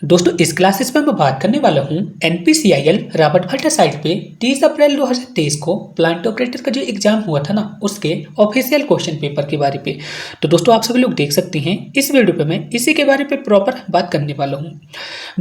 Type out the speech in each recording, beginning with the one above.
दोस्तों इस क्लासेस में मैं बात करने वाला हूँ एनपीसीआईएल रॉबर्ट भट्टा साइट पे 30 अप्रैल 2023 को प्लांट ऑपरेटर का जो एग्जाम हुआ था ना उसके ऑफिशियल क्वेश्चन पेपर के बारे पे। तो दोस्तों आप सभी लोग देख सकते हैं इस वीडियो पे मैं इसी के बारे पे प्रॉपर बात करने वाला हूँ।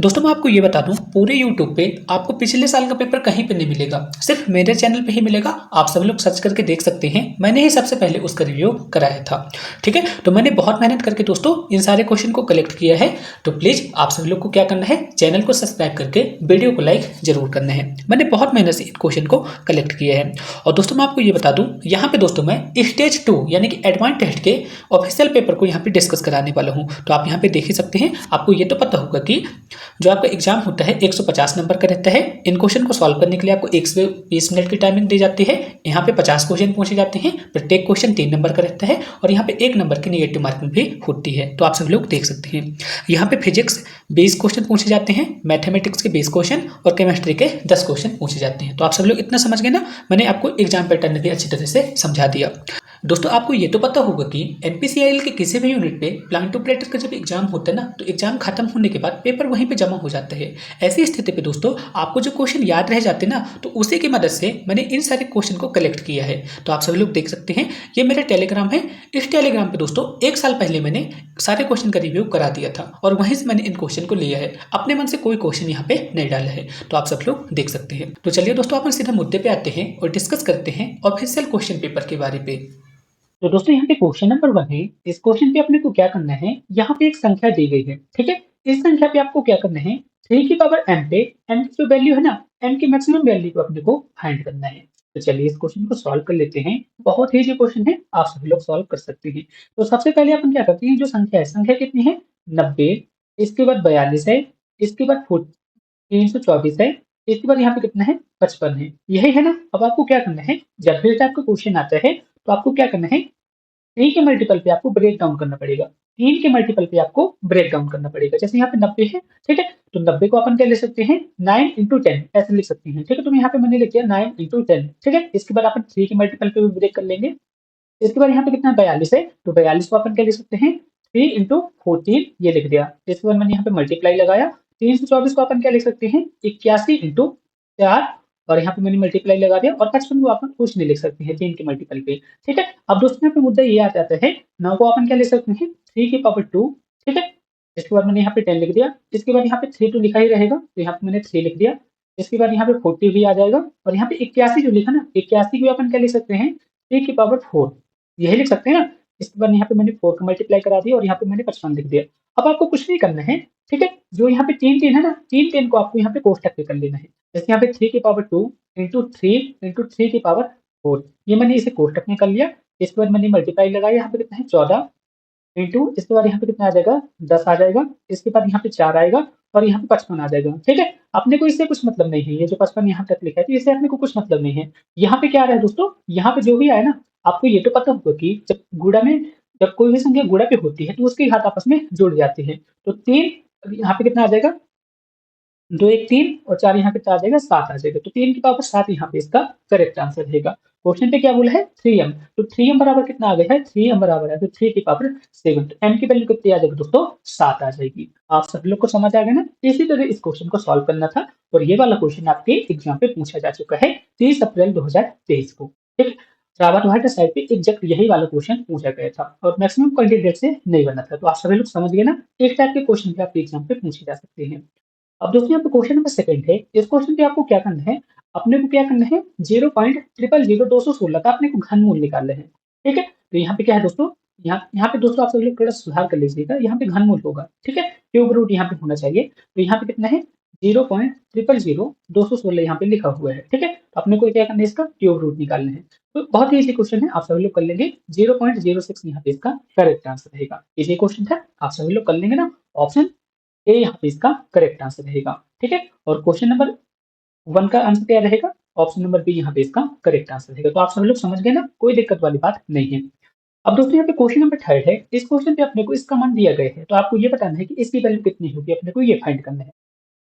दोस्तों मैं आपको ये बता दूं पूरे यूट्यूब पे आपको पिछले साल का पेपर कहीं पे नहीं मिलेगा, सिर्फ मेरे चैनल पे ही मिलेगा। आप सभी लोग सर्च करके देख सकते हैं, मैंने ही सबसे पहले उसका रिव्यू कराया था। ठीक है, तो मैंने बहुत मेहनत करके दोस्तों इन सारे क्वेश्चन को कलेक्ट किया है। तो प्लीज आप सभी लोग को क्या करना है, चैनल को सब्सक्राइब करके वीडियो को लाइक जरूर करना है। मैंने बहुत मेहनत से इन क्वेश्चन को कलेक्ट किया है। और दोस्तों मैं आपको ये बता दूं यहाँ पे दोस्तों मैं स्टेज 2 यानी कि एडवांस टेस्ट के ऑफिशियल पेपर को यहाँ पे डिस्कस कराने वाला हूँ। तो आप यहाँ पे देख ही सकते हैं, आपको ये तो पता होगा कि जो आपका एग्जाम होता है 150 नंबर का रहता है। इन क्वेश्चन को सॉल्व करने के लिए आपको 1 से 20 मिनट की टाइमिंग दी जाती है। यहाँ पे 50 क्वेश्चन पूछे जाते हैं, प्रत्येक क्वेश्चन 3 नंबर का रहता है और यहाँ पे 1 नंबर की नेगेटिव मार्किंग भी होती है। तो आप सभी लोग देख सकते हैं यहाँ पे फिजिक्स 20 क्वेश्चन पूछे जाते हैं, मैथमेटिक्स के 20 क्वेश्चन और केमिस्ट्री के 10 क्वेश्चन पूछे जाते हैं। तो आप सभी लोग इतना समझ गए ना, मैंने आपको एग्जाम पैटर्न भी अच्छी तरह से समझा दिया। दोस्तों आपको ये तो पता होगा कि एनपीसीआईएल के किसी भी यूनिट पे प्लांट ऑपरेटर का जब एग्जाम होता है ना तो एग्जाम खत्म होने के बाद पेपर वहीं पे जमा हो जाता है। ऐसी स्थिति पे दोस्तों आपको जो क्वेश्चन याद रह जाते हैं ना तो उसी की मदद से मैंने इन सारे क्वेश्चन को कलेक्ट किया है। तो आप सभी लोग देख सकते हैं ये मेरा टेलीग्राम है। इस टेलीग्राम पे दोस्तों 1 साल पहले मैंने सारे क्वेश्चन का रिव्यू करा दिया था और वहीं से मैंने इन क्वेश्चन को लिया है, अपने मन से कोई क्वेश्चन यहाँ पे नहीं डाला है। तो आप सब लोग देख सकते हैं। तो चलिए दोस्तों अपन सीधा मुद्दे पे आते हैं और डिस्कस करते हैं ऑफिशियल क्वेश्चन पेपर के बारे पे। तो दोस्तों यहाँ पे क्वेश्चन नंबर 1 है। इस क्वेश्चन पे अपने को क्या करना है, यहाँ पे एक संख्या दी गई है। ठीक है, इस संख्या पे आपको क्या करना है, 3 की पावर m पे m की जो वैल्यू है ना, m की मैक्सिमम वैल्यू को अपने को फाइंड करना है। तो चलिए इस क्वेश्चन को सॉल्व कर लेते हैं। बहुत ही इजी क्वेश्चन है, आप सभी लोग सॉल्व कर सकते हैं। तो सबसे पहले अपन क्या करते हैं, जो संख्या है, संख्या कितनी है 90, इसके बाद 42 है, इसके बाद 324 है, इसके बाद यहाँ पे कितना है 55 है। यही है ना। अब आपको क्या करना है, जब भी टाइप का क्वेश्चन आता है तो आपको क्या करना है, 3 के मल्टीपल पे आपको ब्रेक डाउन करना पड़ेगा। 3 के मल्टीपल पे आपको ब्रेक डाउन करना पड़ेगा। जैसे यहाँ पे 90 है, ठीक है, तो 90 को अपन क्या ले सकते हैं, 9 into 10 ऐसे लिख सकते हैं। ठीक है, तो यहाँ पे मैंने लिख दिया 9 into 10। ठीक है, इसके बाद अपन 3 के मल्टीपल पे भी ब्रेक कर लेंगे। इसके बाद यहाँ पे कितना 42 है, तो 42 को अपन क्या लिख सकते हैं, 3 into 14 ये लिख दिया। इसके बाद मैंने यहाँ पे मल्टीप्लाई लगाया। 324 को अपन क्या लिख सकते हैं, 81 into 4 और यहाँ पे मैंने मल्टीप्लाई लगा दिया। और 55 को अपन कुछ नहीं लिख सकते हैं 3 के मल्टीपल पे। ठीक है, अब दोस्तों यहाँ पे मुद्दा ये आ जाता है, 9 को अपन क्या लिख सकते हैं 3 की पावर 2। ठीक है, इसके बाद मैंने यहाँ पे 10 लिख दिया। इसके बाद यहाँ पे 3 तो लिखा ही रहेगा, तो यहाँ पे मैंने 3 लिख दिया। इसके बाद यहाँ पे 40 भी आ जाएगा और यहाँ पे 81 जो लिखा ना, 81 को अपन क्या लिख सकते हैं, 3 की पावर 4 यही लिख सकते हैं ना। इसके बाद यहाँ पे मैंने 4 का मल्टीप्लाई करा दिया और यहाँ पे मैंने 55 लिख दिया। अब आपको कुछ नहीं करना है। ठीक है, जो यहाँ पे 3 है ना, 3 को आपको यहाँ पे कोष्टक पे कर लेना है। जैसे यहाँ पे 3 की पावर 2 इंटू 3 इंटू 3 की पावर 4, ये मैंने इसे कोष्टक में कर लिया। इसके बाद मैंने मल्टीप्लाई लगाया, यहाँ पे कितना है 14 इंटू, इसके बाद यहाँ पे कितना आ जाएगा 10 आ जाएगा। इसके बाद यहाँ पे 4 आएगा और यहाँ पे 55 आ जाएगा। ठीक है, अपने को इससे कुछ मतलब नहीं है, ये जो 55 यहाँ तक लिखा है तो इससे अपने को कुछ मतलब नहीं है। यहाँ पे क्या आ रहा है दोस्तों, यहाँ पे जो भी आया ना, आपको ये तो पता होगा कि जब गुणा में, जब कोई भी संख्या गुणा पे होती है तो उसके घात आपस में जुड़ जाते हैं। तो 3 यहाँ पे कितना आ जाएगा, 2 1 3 और 4 यहाँ पे आ जाएगा 7 आ जाएगा। तो 3 की पावर 7 यहाँ पे इसका करेक्ट आंसर रहेगा। क्वेश्चन पे क्या बोला है 3m, तो 3m बराबर कितना आ गया है, 3m बराबर है तो 3 की पावर 7। तो m की वैल्यू कितनी आ जाएगी दोस्तों, 7 आ जाएगी। आप सब लोग को समझ आ गया ना। इसी तरह इस क्वेश्चन को सॉल्व करना था और ये वाला क्वेश्चन आपके एग्जाम पे पूछा जा चुका है 30 अप्रैल 2023 को। ठीक, रावत वाटर साइड पे एग्जैक्ट यही वाला क्वेश्चन पूछा गया था और मैक्सिमम कैंडिडेट से नहीं बना था। तो आप सभी लोग समझ गए ना, एक टाइप के क्वेश्चन पे आपके एग्जाम पे पूछे जा सकते हैं। अब दोस्तों यहाँ पे क्वेश्चन नंबर 2 है। इस क्वेश्चन पे आपको क्या करना है, अपने को क्या करना है, 0.0000216 का अपने को घनमूल निकालना है। ठीक है, तो यहाँ पे क्या है दोस्तों, यहाँ यहाँ पे दोस्तों आप सभी लोग थोड़ा सुधार कर लीजिएगा, यहाँ पे घनमूल होगा। ठीक है, क्यूब रूट यहाँ पे होना चाहिए। तो यहाँ पे कितना है 0.0000216 यहाँ पे लिखा हुआ है। ठीक है, तो अपने को क्या करना है, इसका क्यूब रूट निकालना है। तो बहुत ही इजी क्वेश्चन है, आप सभी लोग कर लेंगे। 0.06 यहाँ पे इसका करेक्ट आंसर रहेगा। इजी क्वेश्चन था, आप सभी लोग कर लेंगे ना। ऑप्शन ए यहाँ पे इसका करेक्ट आंसर रहेगा। ठीक है, और क्वेश्चन नंबर 1 का आंसर क्या रहेगा, ऑप्शन नंबर बी यहाँ पे इसका करेक्ट आंसर रहेगा। तो आप सभी लोग समझ गए ना, कोई दिक्कत वाली बात नहीं है। अब दोस्तों यहाँ पे क्वेश्चन नंबर 3 है। इस क्वेश्चन पे अपने को इसका मान दिया गया है, तो आपको ये बताना है कि इसकी वैल्यू कितनी होगी, अपने को ये फाइंड करना है।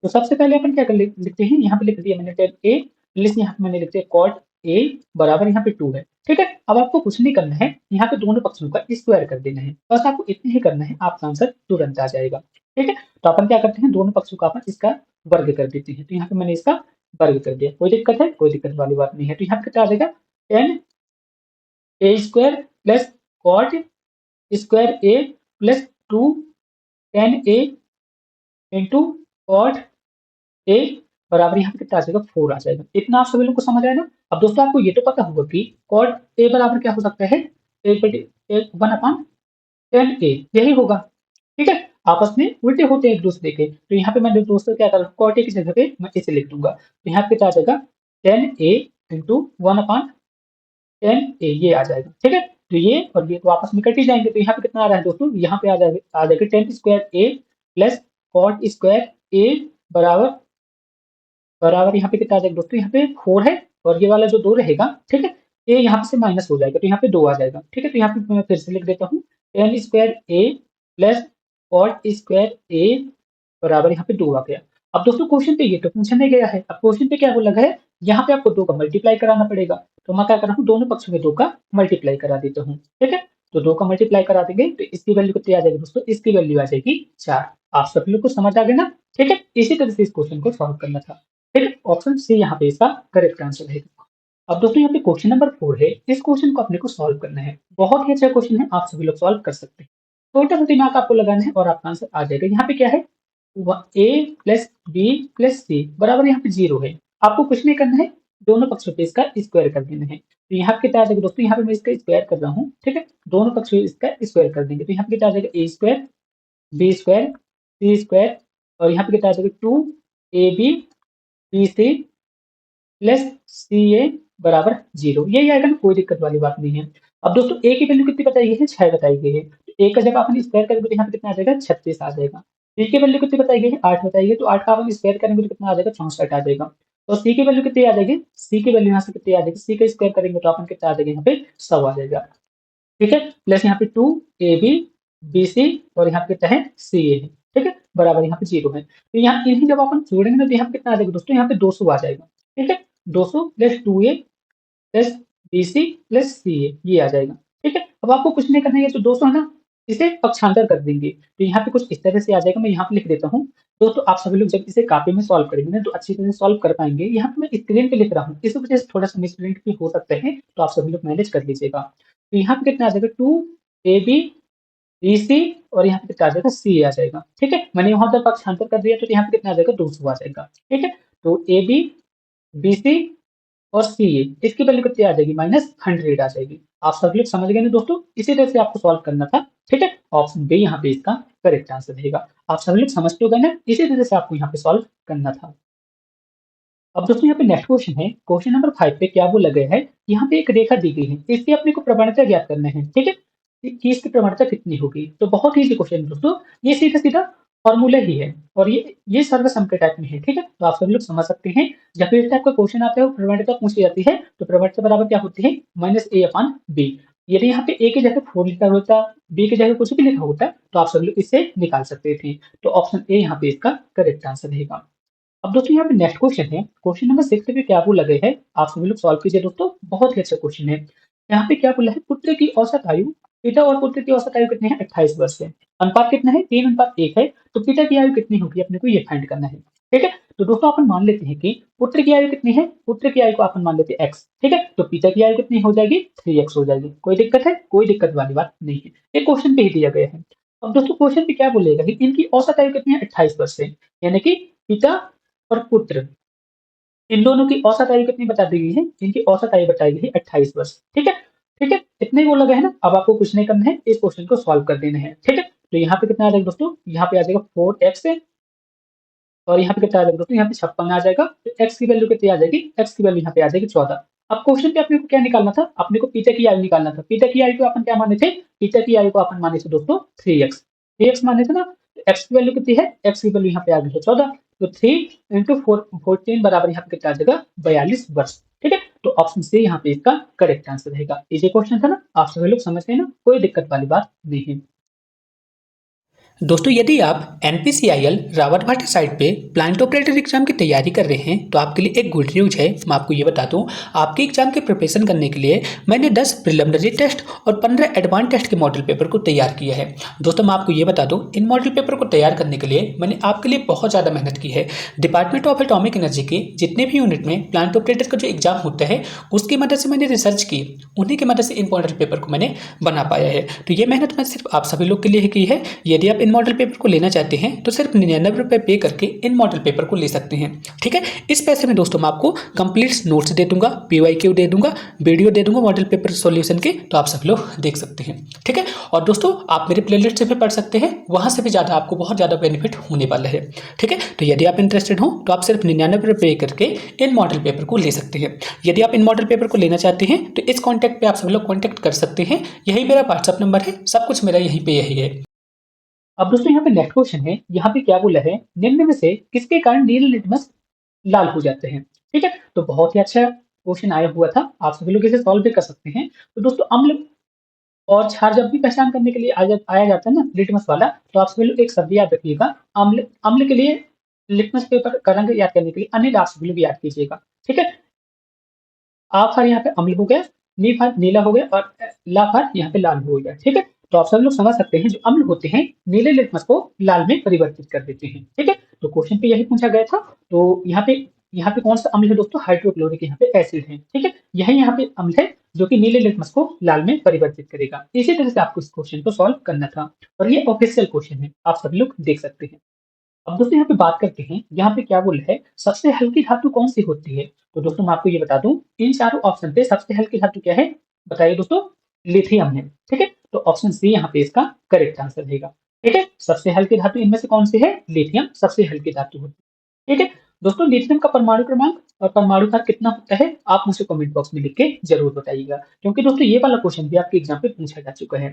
तो सबसे पहले अपन क्या कर लिखते हैं, यहाँ पे लिख दिया मैंने टेन ए प्लस, यहाँ पे मैंने लिख दिया कॉट ए बराबर यहाँ पे 2 है। ठीक है, अब आपको कुछ नहीं करना है, यहाँ पे दोनों पक्षों का स्क्वायर कर देना है। बस आपको इतना ही करना है, आपका आंसर तुरंत आ जाएगा। ठीक है, तो अपन क्या करते हैं, दोनों पक्षों का अपन इसका वर्ग कर देते हैं। तो यहाँ पे मैंने इसका वर्ग कर दिया, कोई दिक्कत है, कोई दिक्कत वाली बात नहीं है। तो यहाँ पे कितना आ जाएगा, ten a square plus cot square a plus two ten a into cot a बराबर यहाँ पे कितना आ जाएगा, 4 आ जाएगा। इतना आप सभी लोग को समझ आया ना। अब दोस्तों आपको ये तो पता होगा कि कॉट ए बराबर क्या हो सकता है, एक वन अपॉन टेन ए, यही होगा। ठीक है, आपस में उल्टे होते हैं एक दूसरे के। तो यहाँ पे मैं दोस्तों क्या कर कॉट ए की जगह पे मैं इसे लिख दूंगा। तो यहाँ पे क्या आ जाएगा, ten a into one upon ten ए, ये आ जाएगा। ठीक है, तो ये और ये तो आपस में कट ही जाएंगे। तो यहाँ पे कितना आ रहा है दोस्तों, यहाँ पे आ जाएगा ten square a plus cot square ए बराबर बराबर यहाँ पे कितना आ जाएगा दोस्तों, यहाँ पे 4 है और ये वाला जो 2 रहेगा, ठीक है, ए यहाँ से माइनस हो जाएगा, तो यहाँ पे 2 आ जाएगा। ठीक है, तो यहाँ पे मैं फिर से लिख देता हूँ, ten square a plus cot square ए बराबर यहाँ पे 2 आ गया। अब दोस्तों क्वेश्चन पे ये तो पूछा नहीं गया है, अब क्वेश्चन पे क्या बोला गया है, यहाँ पे आपको 2 का मल्टीप्लाई कराना पड़ेगा। तो मैं क्या कर रहा हूँ, दोनों पक्षों में 2 का मल्टीप्लाई करा देता हूँ। ठीक है, तो 2 का मल्टीप्लाई करा देंगे तो इसकी वैल्यू कितनी आ जाएगी दोस्तों, इसकी वैल्यू आ जाएगी 4। आप सभी लोग को समझ आ गया ना। ठीक है, इसी तरह से इस क्वेश्चन को सॉल्व करना था। ठीक है, ऑप्शन सी यहाँ पे इसका करेक्ट आंसर रहेगा। अब दोस्तों यहाँ पे क्वेश्चन नंबर 4 है, इस क्वेश्चन को अपने को सॉल्व करना है। बहुत ही अच्छा क्वेश्चन है, आप सभी लोग सॉल्व कर सकते हैं। छोटा सा दिमाग आपको लगाना है और आपका आंसर आ जाएगा। यहाँ पे क्या है, ए प्लस बी प्लस सी बराबर यहाँ पे 0 है। आपको कुछ नहीं करना है, दोनों पक्षों पे इसका स्क्वायर कर देना है। तो यहाँ पे कितना आ जाएगा दोस्तों, यहाँ पे मैं इसका स्क्वायर कर रहा हूँ। ठीक है, दोनों पक्षों पे इसका स्क्वायर कर देंगे। तो यहाँ पे कितना आ जाएगा, ए स्क्वायर बी स्क्वायर सी स्क्वायर और यहाँ पे कितना आ जाएगा, 2ab B C plus C ए बराबर 0, यही आएगा ना, कोई दिक्कत वाली बात नहीं है। अब दोस्तों ए की वैल्यू कितनी बताई गई है, 6 बताई गई है। तो ए का जब अपन स्क्वायर करेंगे तो यहाँ पे कितना आ जाएगा, 36 आ जाएगा। बी की वैल्यू कितनी बताई गई है, 8 बताई गई, तो 8 का अपन स्क्वायर करेंगे तो कितना आ जाएगा, 64 आ जाएगा। और सी की वैल्यू कितनी आ जाएगी, सी की वैल्यू यहाँ से कितनी आ जाएगी, सी का स्क्वायर करेंगे तो अपन कितना आ जाएगा, यहाँ पे 100 आ जाएगा। ठीक है, प्लस यहाँ पे 2ab बी सी और यहाँ पे कितना है, सी ए है। ठीक है, बराबर यहाँ पे 0 है। तो यहाँ इन्हीं जब अपन जोड़ेंगे ना तो यहाँ पे कितना आ जाएगा दोस्तों, यहाँ पे 200 आ जाएगा। ठीक है, 200 plus 2a plus B C plus C A, ये आ जाएगा। ठीक है, अब आपको कुछ नहीं करना है, ये जो 200 है ना, इसे पक्षांतर कर देंगे तो यहाँ पे कुछ इस तरह से आ जाएगा। मैं यहाँ पे लिख देता हूँ। दोस्तों आप सभी लोग जब इसे कॉपी में सॉल्व करेंगे ना तो अच्छी तरह से सॉल्व कर पाएंगे। यहाँ पे मैं स्क्रीन पे लिख रहा हूँ, इस वजह से थोड़ा सा मिसप्रिंट भी हो सकते हैं, तो आप सभी लोग मैनेज कर लीजिएगा। तो यहाँ पे कितना आ जाएगा, 2ab बी सी और यहाँ पे कितना आ जाएगा, सी आ जाएगा। ठीक है, मैंने वहां पर पक्षांतर कर दिया तो यहाँ पे कितना आ जाएगा, 200 आ जाएगा। ठीक है, तो ए बी बी सी और सी ए, इसकी वैल्यू कितनी आ जाएगी, -100 आ जाएगी। आप सभी लोग समझ गए ना दोस्तों, इसी तरह से आपको सॉल्व करना था। ठीक है, ऑप्शन बी यहाँ पे इसका करेक्ट आंसर रहेगा। आप सभी लोग समझ तो गए ना, इसी तरह से आपको यहाँ पे सॉल्व करना था। अब दोस्तों यहाँ पे नेक्स्ट क्वेश्चन है, क्वेश्चन नंबर 5 पे क्या बोला गया है, यहाँ पे एक रेखा दी गई है, इसकी अपने को प्रवणता ज्ञात करना है। ठीक है, कि इसकी प्रवणता कितनी होगी। तो बहुत ही इजी क्वेश्चन है दोस्तों, ये सीधा सीधा फॉर्मूला ही है और ये सर्वसम के टाइप में है। ठीक है, तो आप सभी लोग समझ सकते हैं, जब भी इस टाइप का क्वेश्चन आता है वो प्रवणता पूछी जाती है, तो प्रवणता बराबर क्या होती है, -a/b। यदि यहाँ पे ए की जगह 4 लिखा होता, बी की जगह कुछ भी लिखा होता तो आप सभी लोग इससे निकाल सकते थे। तो ऑप्शन ए यहाँ पे इसका करेक्ट आंसर रहेगा। अब दोस्तों यहाँ पे नेक्स्ट क्वेश्चन है, क्वेश्चन नंबर 6 पे क्या बोला गया है, आप सभी लोग सॉल्व कीजिए दोस्तों, बहुत ही अच्छा क्वेश्चन है। यहाँ पे क्या बोला है, पुत्र की औसत आयु, पिता और पुत्र की औसत आयु कितनी है, 28 वर्ष है। अनुपात कितना है, 3:1 है। तो पिता की आयु कितनी होगी, अपने को ये फाइंड करना है। ठीक है, तो दोस्तों अपन मान लेते हैं कि पुत्र की आयु कितनी है, पुत्र की आयु को अपन मान लेते हैं x। ठीक है, तो पिता की आयु कितनी हो जाएगी, 3x हो जाएगी। कोई दिक्कत है, कोई दिक्कत वाली बात नहीं है, ये क्वेश्चन पे ही दिया गया है। अब दोस्तों क्वेश्चन पे क्या बोलेगा कि इनकी औसत आयु कितनी है, 28 वर्ष है। यानी कि पिता और पुत्र, इन दोनों की औसत आयु कितनी बता दी गई है, इनकी औसत आयु बताई गई है 28 वर्ष। ठीक है, ठीक है, इतने ही बोला गया है ना। अब आपको कुछ नहीं करना है, इस क्वेश्चन को सॉल्व कर देना है। ठीक है, तो यहाँ पे कितना आ जाएगा दोस्तों, यहाँ पे आ जाएगा 4x और यहाँ पे कितना आ जाएगा दोस्तों, यहाँ पे 56 आ जाएगा। तो x की वैल्यू कितनी आ जाएगी, x की वैल्यू यहाँ पे आ जाएगी 14। अब क्वेश्चन पे अपने को क्या निकालना था, अपने को पिता की आयु निकालना था। पिता की आयु को अपन क्या माने थे, पिता की आयु को अपन माने थे दोस्तों 3x माने थे ना। x की वैल्यू कितनी है, x की वैल्यू यहाँ पे आ गई है 14। तो 3 × 4 14 बराबर यहाँ पे कितना आ जाएगा, 42 वर्ष। ठीक है, तो ऑप्शन सी यहाँ पे इसका करेक्ट आंसर रहेगा। इजी क्वेश्चन था ना, आप सभी लोग समझ गए ना, कोई दिक्कत वाली बात नहीं है। दोस्तों यदि आप एनपीसीआईएल रावत भाटा साइट पे प्लांट ऑपरेटर एग्जाम की तैयारी कर रहे हैं तो आपके लिए एक गुड न्यूज है। मैं आपको ये बता दूं, आपके एग्जाम के प्रिपरेशन करने के लिए मैंने 10 प्रिलिमिनरी टेस्ट और 15 एडवांस टेस्ट के मॉडल पेपर को तैयार किया है। दोस्तों मैं आपको ये बता दूं, इन मॉडल पेपर को तैयार करने के लिए मैंने आपके लिए बहुत ज़्यादा मेहनत की है। डिपार्टमेंट ऑफ एटॉमिक एनर्जी के जितने भी यूनिट में प्लांट ऑपरेटर का जो एग्जाम होता है उसकी मदद से मैंने रिसर्च की, उन्हीं की मदद से इन मॉडल पेपर को मैंने बना पाया है। तो ये मेहनत मैं सिर्फ आप सभी लोग के लिए ही की है। यदि आप इन मॉडल पेपर को लेना चाहते हैं तो सिर्फ 99 रुपये पे करके इन मॉडल पेपर को ले सकते हैं। ठीक है, इस पैसे में दोस्तों मैं आपको कंप्लीट नोट्स दे दूंगा, पीवाईक्यू दे दूंगा, वीडियो दे दूंगा मॉडल पेपर सॉल्यूशन के, तो आप सब लोग देख सकते हैं। ठीक है, और दोस्तों आप मेरे प्लेलिस्ट से भी पढ़ सकते हैं, वहां से भी ज़्यादा आपको बहुत ज़्यादा बेनिफिट होने वाला है। ठीक है, तो यदि आप इंटरेस्टेड हो तो आप सिर्फ 99 रुपये पे करके इन मॉडल पेपर को ले सकते हैं। यदि आप इन मॉडल पेपर को लेना चाहते हैं तो इस कॉन्टैक्ट पे आप सब लोग कॉन्टैक्ट कर सकते हैं। यही मेरा व्हाट्सअप नंबर है, सब कुछ मेरा यहीं पे यही है। अब दोस्तों यहाँ पे नेक्स्ट क्वेश्चन है, यहाँ पे क्या बोला है, निम्न में से किसके कारण नील लिटमस लाल हो जाते हैं। ठीक है, तो बहुत ही अच्छा क्वेश्चन आया हुआ था, आप सभी लोग इसे सॉल्व भी कर सकते हैं। तो दोस्तों अम्ल और क्षार जब भी पहचान करने के लिए आया जाता है ना लिटमस वाला, तो आप सभी लोग एक शब्द याद रखिएगा, अम्ल। अम्ल के लिए लिटमस पेपर का रंग याद करने के लिए अनिल आप सभी लोग याद कीजिएगा। ठीक है, आफार यहाँ पे अम्ल हो गया, नीफार नीला हो गया और लाफार यहाँ पे लाल हो गया। ठीक है, तो आप सब लोग समझ सकते हैं जो अम्ल होते हैं नीले लिटमस को लाल में परिवर्तित कर देते हैं। ठीक है, तो क्वेश्चन पे यही पूछा गया था। तो यहाँ पे कौन सा अम्ल है दोस्तों, हाइड्रोक्लोरिक यहाँ पे एसिड है। ठीक है, यही यहाँ पे अम्ल है जो कि नीले लिटमस को लाल में परिवर्तित करेगा। इसी तरह से आपको इस क्वेश्चन को सॉल्व करना था और ये ऑफिशियल क्वेश्चन है, आप सभी लोग देख सकते हैं। अब दोस्तों यहाँ पे बात करते हैं, यहाँ पे क्या बोला है, सबसे हल्की धातु कौन सी होती है। तो दोस्तों मैं आपको ये बता दूं, इन चारों ऑप्शन पे सबसे हल्की धातु क्या है, बताइए दोस्तों, लिथियम है। ठीक है, तो ऑप्शन सी यहाँ पे इसका करेक्ट आंसर रहेगा। ठीक है, सबसे हल्की धातु इनमें से कौन सी है, लिथियम सबसे हल्की धातु होती है। ठीक है दोस्तों, लिथियम का परमाणु क्रमांक और परमाणु भार कितना होता है, आप मुझे कमेंट बॉक्स में लिख के जरूर बताइएगा, क्योंकि दोस्तों ये वाला क्वेश्चन भी आपके एग्जाम पे पूछा जा चुका है।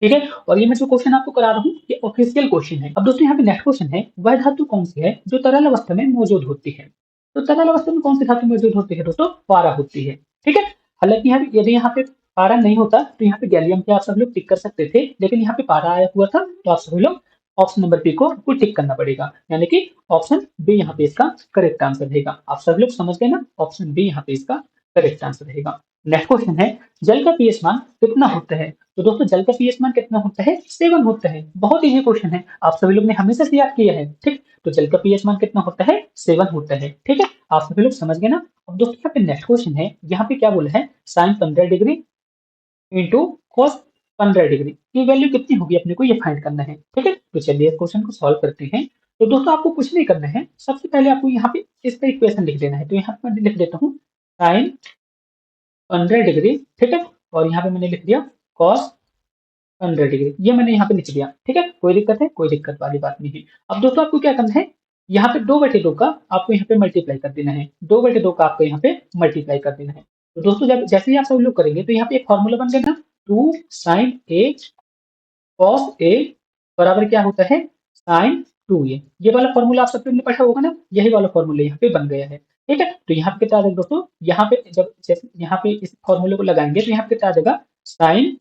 ठीक है, और ये मैं जो क्वेश्चन आपको करा रहा हूँ ये ऑफिशियल क्वेश्चन है। अब दोस्तों यहाँ पे नेक्स्ट क्वेश्चन है, वह धातु कौन सी है जो तरल अवस्था में मौजूद होती है। तो तरल अवस्था में कौन सी धातु मौजूद होती है दोस्तों, पारा होती है। ठीक है, हालांकि यहाँ पे यदि यहाँ पे पारा नहीं होता तो यहाँ पे गैलियम पे आप सब लोग टिक कर सकते थे, लेकिन यहाँ पे पारा आया हुआ था तो आप सभी लोग ऑप्शन नंबर बी को आपको टिक करना पड़ेगा, यानी कि ऑप्शन बी यहाँ पे इसका करेक्ट आंसर रहेगा। आप सब लोग समझ गए ना, ऑप्शन बी यहाँ पे इसका करेक्ट आंसर रहेगा। नेक्स्ट क्वेश्चन है, जल का पीएच मान कितना होता है। तो दोस्तों जल का पीएच मान कितना होता है, 7 होता है। बहुत इजी क्वेश्चन है, आप सभी लोग ने हमेशा से याद किया है। ठीक, तो जल का पीएच मान कितना होता है, 7 होता है। ठीक है, आप सभी लोग समझ गए ना। अब दोस्तों यहाँ पे नेक्स्ट क्वेश्चन है, यहाँ पे क्या बोला है, sine 15 degree into cos 15 degree की वैल्यू कितनी होगी, अपने को ये फाइंड करना है। ठीक है, तो चलिए इस क्वेश्चन को सॉल्व करते हैं। तो दोस्तों आपको कुछ नहीं करना है, सबसे पहले आपको यहाँ पे इसका इक्वेशन लिख देना है। तो यहाँ पे मैं लिख देता हूँ साइन 15 डिग्री। ठीक है, और यहाँ पे मैंने लिख दिया कॉस 15 डिग्री, ये मैंने यहाँ पे लिख दिया। ठीक है, कोई दिक्कत है, कोई दिक्कत वाली बात नहीं है। अब दोस्तों आपको क्या करना है, यहाँ पे 2/2 का आपको यहाँ पे मल्टीप्लाई कर देना है, 2/2 का आपको यहाँ पे मल्टीप्लाई कर देना है। तो दोस्तों जब जैसे ही आप सब लोग करेंगे तो यहाँ पे एक फॉर्मूला बन जाएगा, 2 साइन ए कॉस ए बराबर क्या होता है, साइन 2a। ये वाला फॉर्मूला आप सब लोगों ने पढ़ा होगा ना, यही वाला फॉर्मूला यहाँ पे बन गया है। ठीक है, तो यहाँ पे कितना आ जाएगा दोस्तों, यहाँ पे जब जैसे यहाँ पे इस फॉर्मूले को लगाएंगे तो यहाँ पे कितना आ जाएगा, साइन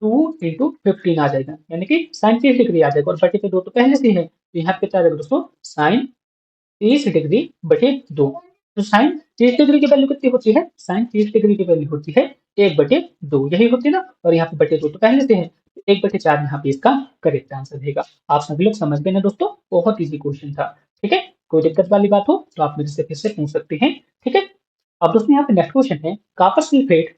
2 × 15 आ जाएगा, यानी कि साइन 30 डिग्री आ जाएगा, और बटे पे 2 तो पहले से है, तो यहाँ पे कितना आ जाएगा दोस्तों, साइन 30 डिग्री बटे 2। तो साइन 30 डिग्री की वैल्यू कितनी होती है, साइन 30 डिग्री की वैल्यू होती है 1/2, यही होती है ना, और यहाँ पे बटे 2 तो पहले से है, 1/4 यहाँ पे इसका करेक्ट आंसर रहेगा। आप सभी लोग समझ गए ना दोस्तों, बहुत इजी क्वेश्चन था। ठीक है, कोई दिक्कत वाली बात हो तो आप मेरे से फिर से पूछ सकते हैं। ठीक है, अब दोस्तों यहाँ पे नेक्स्ट क्वेश्चन है, कॉपर सल्फेट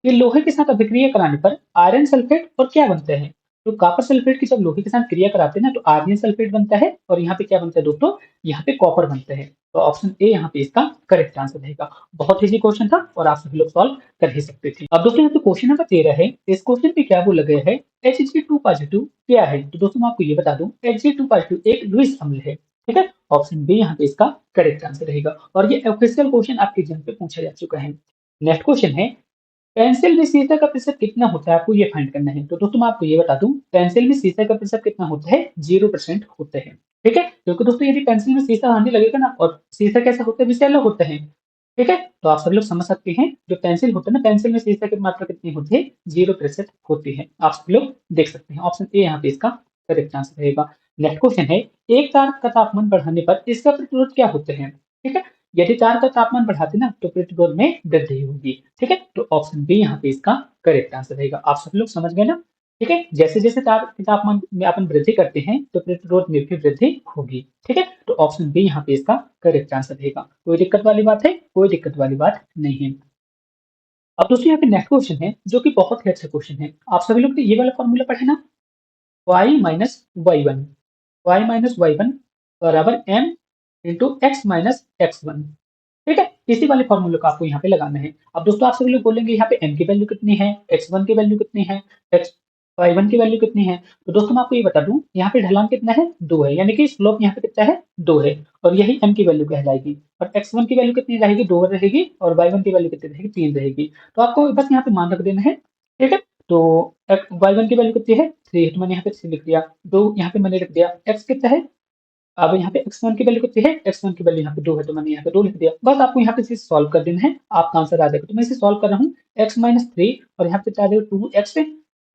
ये लोहे के साथ अभिक्रिया कराने पर आयरन सल्फेट और क्या बनता है। तो कॉपर सल्फेट की जब लोहे के साथ क्रिया कराते हैं ना तो आयरन सल्फेट बनता है, और यहाँ पे क्या बनता है दोस्तों, यहाँ पे कॉपर बनता है। तो ऑप्शन ए यहाँ पे इसका करेक्ट आंसर रहेगा। बहुत इजी क्वेश्चन था और आप सभी लोग सॉल्व कर ही सकते थे। अब दोस्तों यहाँ पे क्वेश्चन नंबर 13 है, इस क्वेश्चन पे क्या बोला गया है, Hg2 पॉजिटिव क्या है। तो दोस्तों मैं आपको ये बता दूं, Hg2 पॉजिटिव एक लुईस अम्ल है। ठीक है, ऑप्शन बी यहाँ पे इसका करेक्ट आंसर रहेगा, और ये ऑफिशियल क्वेश्चन आपके एग्जाम पे पूछा जा चुका है। नेक्स्ट क्वेश्चन है, पेंसिल में सीसा का प्रतिशत कितना होता है, आपको ये फाइंड करना है। तो दोस्तों मैं आपको ये बता दूं, पेंसिल में सीसा का प्रतिशत कितना होता है, 0% होता है। ठीक है, क्योंकि दोस्तों यदि पेंसिल में सीसा आने लगेगा ना, और सीसा कैसा होता है, विषैला होता है। ठीक है, तो आप सब लोग समझ सकते हैं, जो पेंसिल होता है ना, पेंसिल में सीसा की मात्रा कितनी होती है, 0% होती है। आप सब लोग देख सकते हैं, ऑप्शन ए यहाँ पे इसका करेक्ट आंसर रहेगा। नेक्स्ट क्वेश्चन है, एक तार का तापमान बढ़ाने पर इसका प्रतिरोध क्या होते हैं? ठीक है, यदि तार का तापमान बढ़ाते ना तो प्रतिरोध में वृद्धि होगी। ठीक है, तो ऑप्शन बी यहाँ पे इसका करेक्ट आंसर रहेगा। आप सब लोग समझ गए ना? ठीक है, जैसे जैसे तार के तापमान में अपन वृद्धि करते हैं तो प्रतिरोध में भी वृद्धि होगी। ठीक है, तो ऑप्शन बी यहाँ पे इसका करेक्ट आंसर रहेगा। कोई दिक्कत वाली बात है? कोई दिक्कत वाली बात नहीं है। अब दोस्तों यहाँ पे नेक्स्ट क्वेश्चन है जो कि बहुत ही अच्छा क्वेश्चन है। आप सभी लोग ने ये वाला फॉर्मूला पढ़े ना, y minus y one, y minus y one बराबर m into x minus x one. ठीक है, इसी वाले फॉर्मूले को आपको यहाँ पे लगाना है। अब दोस्तों आप सभी लोग बोलेंगे यहाँ पे m की वैल्यू कितनी है, x1 की वैल्यू कितनी है, x y1 की वैल्यू कितनी है। तो दोस्तों मैं आपको ये बता दूं, यहाँ पे ढलान कितना है, 2 है, यानी कि स्लोप यहाँ पे कितना है, 2 है, और यही m की वैल्यू कहलाएगी। और x1 की वैल्यू कितनी रहेगी, 2 रहेगी, और y1 की वैल्यू कितनी रहेगी, 3 रहेगी। तो आपको बस यहाँ पे मान रख देना है। ठीक है, तो y1 की वैल्यू कितनी है, 3 है, तो मैंने यहाँ पे 3 लिख दिया, 2 यहाँ पे मैंने लिख दिया, x कितना है, अब यहाँ पे x1 की वैल्यू कितनी है, x1 की वैल्यू यहाँ पे 2 है, तो मैंने यहाँ पे 2 लिख दिया। बस आपको यहाँ पे इसे सॉल्व कर देना है, आपका आंसर आ जाएगा। तो मैं इसे सॉल्व कर रहा हूँ, x माइनस थ्री, और यहाँ पे कितना आ जाएगा 2x,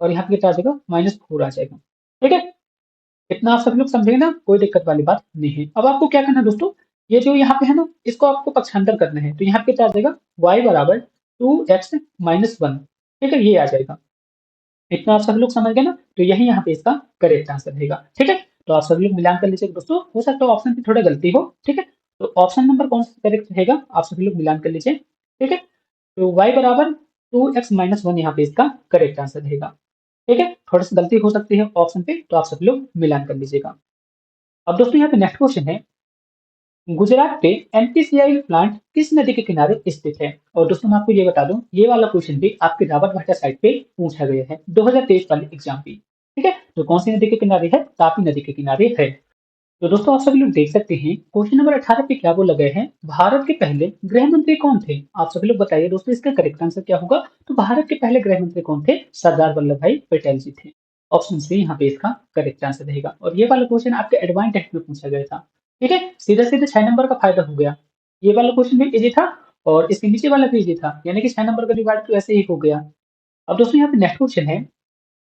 और यहाँ पे कितना आ जाएगा -4 आ जाएगा। ठीक है, इतना आप सब लोग समझेंगे ना, कोई दिक्कत वाली बात नहीं है। अब आपको क्या करना है दोस्तों, ये जो यहाँ पे है ना, इसको आपको पक्षांतर करना है। तो यहाँ पे कितना आ जाएगा, y बराबर 2x माइनस वन। ठीक है, ये आ जाएगा। इतना आप सब लोग समझ गए ना, तो यही यहाँ पे इसका करेक्ट आंसर रहेगा। ठीक है, तो आप सभी लोग मिलान कर लीजिए दोस्तों, हो सकता है ऑप्शन पे थोड़ा गलती हो। ठीक है, तो ऑप्शन नंबर कौन सा करेक्ट रहेगा, आप सभी लोग मिलान कर लीजिए। ठीक है, तो y बराबर 2x माइनस वन यहाँ पे इसका करेक्ट आंसर रहेगा। ठीक है, थोड़ी सी गलती हो सकती है ऑप्शन पे, तो आप सभी लोग मिलान कर लीजिएगा। अब दोस्तों यहाँ पे नेक्स्ट क्वेश्चन है, गुजरात पे एनपीसीआई प्लांट किस नदी के किनारे स्थित है? और दोस्तों मैं आपको ये बता दूं, ये वाला क्वेश्चन भी आपके रावत भाटा साइट पे पूछा गया है 2023 वाले एग्जाम पे। ठीक है, तो कौन सी नदी के किनारे है, तापी नदी के किनारे है। तो दोस्तों आप सभी लोग देख सकते हैं, क्वेश्चन नंबर 18 पे क्या बोला गया है, भारत के पहले गृह मंत्री कौन थे? आप सभी लोग बताइए दोस्तों, इसका करेक्ट आंसर क्या होगा। तो भारत के पहले गृह मंत्री कौन थे, सरदार वल्लभ भाई पटेल जी थे। ऑप्शन सी यहाँ पे इसका करेक्ट आंसर रहेगा। और ये वाला क्वेश्चन आपके एडवांस टेस्ट में पूछा गया था। ठीक है, सीधा सीधा 6 नंबर का फायदा हो गया। ये वाला क्वेश्चन भी इजी था, और इसके नीचे वाला भी इजी था, यानी कि 6 नंबर का डिवाइड तो ऐसे ही हो गया। अब दोस्तों यहाँ पे नेक्स्ट क्वेश्चन है,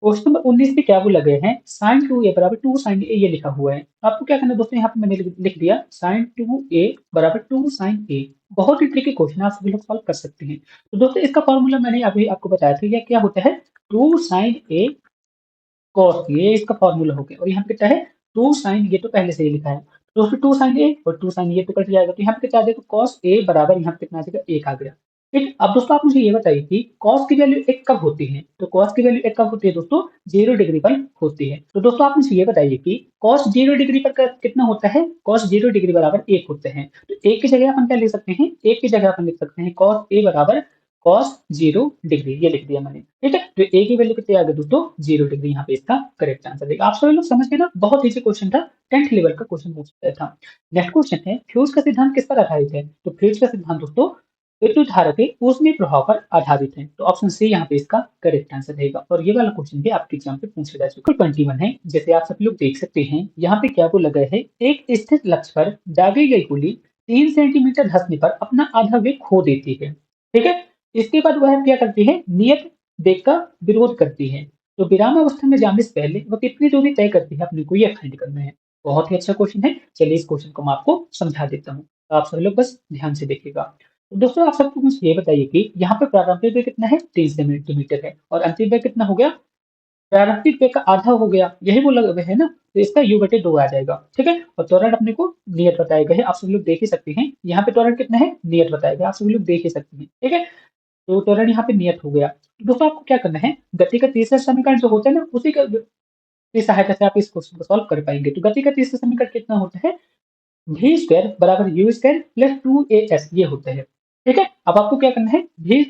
क्वेश्चन नंबर 19 पे क्या बोला गया है, साइन 2a बराबर 2 साइन ए, ये लिखा हुआ है। तो आपको क्या करना है दोस्तों, यहाँ पे मैंने लिख दिया साइन 2a बराबर 2 साइन ए। बहुत ही ट्रिकी क्वेश्चन है, आप सभी लोग सॉल्व कर सकते हैं। तो दोस्तों इसका फॉर्मूला मैंने अभी आपको बताया था, ये क्या होता है, 2 साइन ए कॉस, ये इसका फॉर्मूला हो गया। और यहाँ पे कितना है, 2 साइन, ये तो पहले से ही लिखा है, तो फिर 2 साइन ए और 2 साइन ये तो कट जाएगा। तो यहाँ पे कितना आ जाएगा, कॉस ए बराबर यहाँ पे कितना आ जाएगा, 1 आ गया। ठीक, अब दोस्तों आप मुझे ये बताइए कि कॉस की वैल्यू 1 कब होती है। तो कॉस की वैल्यू 1 कब होती है दोस्तों, 0 डिग्री पर होती है। तो दोस्तों आप मुझे ये बताइए कि कॉस 0 डिग्री पर कितना होता है, कॉस 0 डिग्री बराबर 1 होते हैं। तो 1 की जगह अपन क्या लिख सकते हैं, 1 की जगह अपन लिख सकते हैं कॉस ए बराबर कॉस 0 डिग्री, ये लिख दिया मैंने। ठीक है, तो ए की वैल्यू कितनी आ गई दोस्तों, 0 डिग्री, यहाँ पे इसका करेक्ट आंसर देगा। आप सभी लोग समझ गए ना, बहुत ईजी क्वेश्चन था, 10th लेवल का क्वेश्चन पूछ गया था। नेक्स्ट क्वेश्चन है, फ्यूज का सिद्धांत किस पर आधारित है। तो फ्यूज का सिद्धांत दोस्तों विद्युत धारा के ऊष्मीय प्रभाव पर आधारित है। तो ऑप्शन सी यहाँ पे इसका करेक्ट आंसर रहेगा। और ये वाला क्वेश्चन भी आपके एग्जाम पे पूछा जा चुका है। 21 है, जैसे आप सभी लोग देख सकते हैं, यहाँ पे क्या बोला गया है, एक स्थित लक्ष्य पर दागी गई गोली 3 सेंटीमीटर धंसने पर अपना आधा वेग खो देती है। ठीक है, इसके बाद वह क्या करती है, नियत वेग का विरोध करती है। तो विराम अवस्था में जाने से पहले वह कितनी दूरी तय करती है, अपने को यह फाइंड करना है। बहुत ही अच्छा क्वेश्चन है, चलिए इस क्वेश्चन को मैं आपको समझा देता हूँ, तो आप सभी लोग बस ध्यान से देखिएगा। तो दोस्तों आप सबको मुझे ये बताइए कि यहाँ पे प्रारंभिक वेग कितना है, 3 सेंटीमीटर है, और अंतिम वेग कितना हो गया, प्रारंभिक वेग का आधा हो गया, यही बोला गया है ना, तो इसका u बटे 2 आ जाएगा। ठीक है, और त्वरण अपने को नियत बताया गया है, आप सभी लोग देख ही सकते हैं, यहाँ पे त्वरण कितना है, नियत बताया गया, आप सभी लोग देख ही सकते हैं। ठीक है, तो त्वरण यहाँ पे नियत हो गया। तो दोस्तों आपको क्या करना है, गति का तीसरा समीकरण जो होता है ना, उसी का की सहायता से आप इस क्वेश्चन को सॉल्व कर पाएंगे। तो गति का तीसरा समीकरण कितना होता है, v स्क्वायर बराबर u स्क्वायर प्लस 2as, ये होता है। ठीक है, अब आपको क्या करना है, v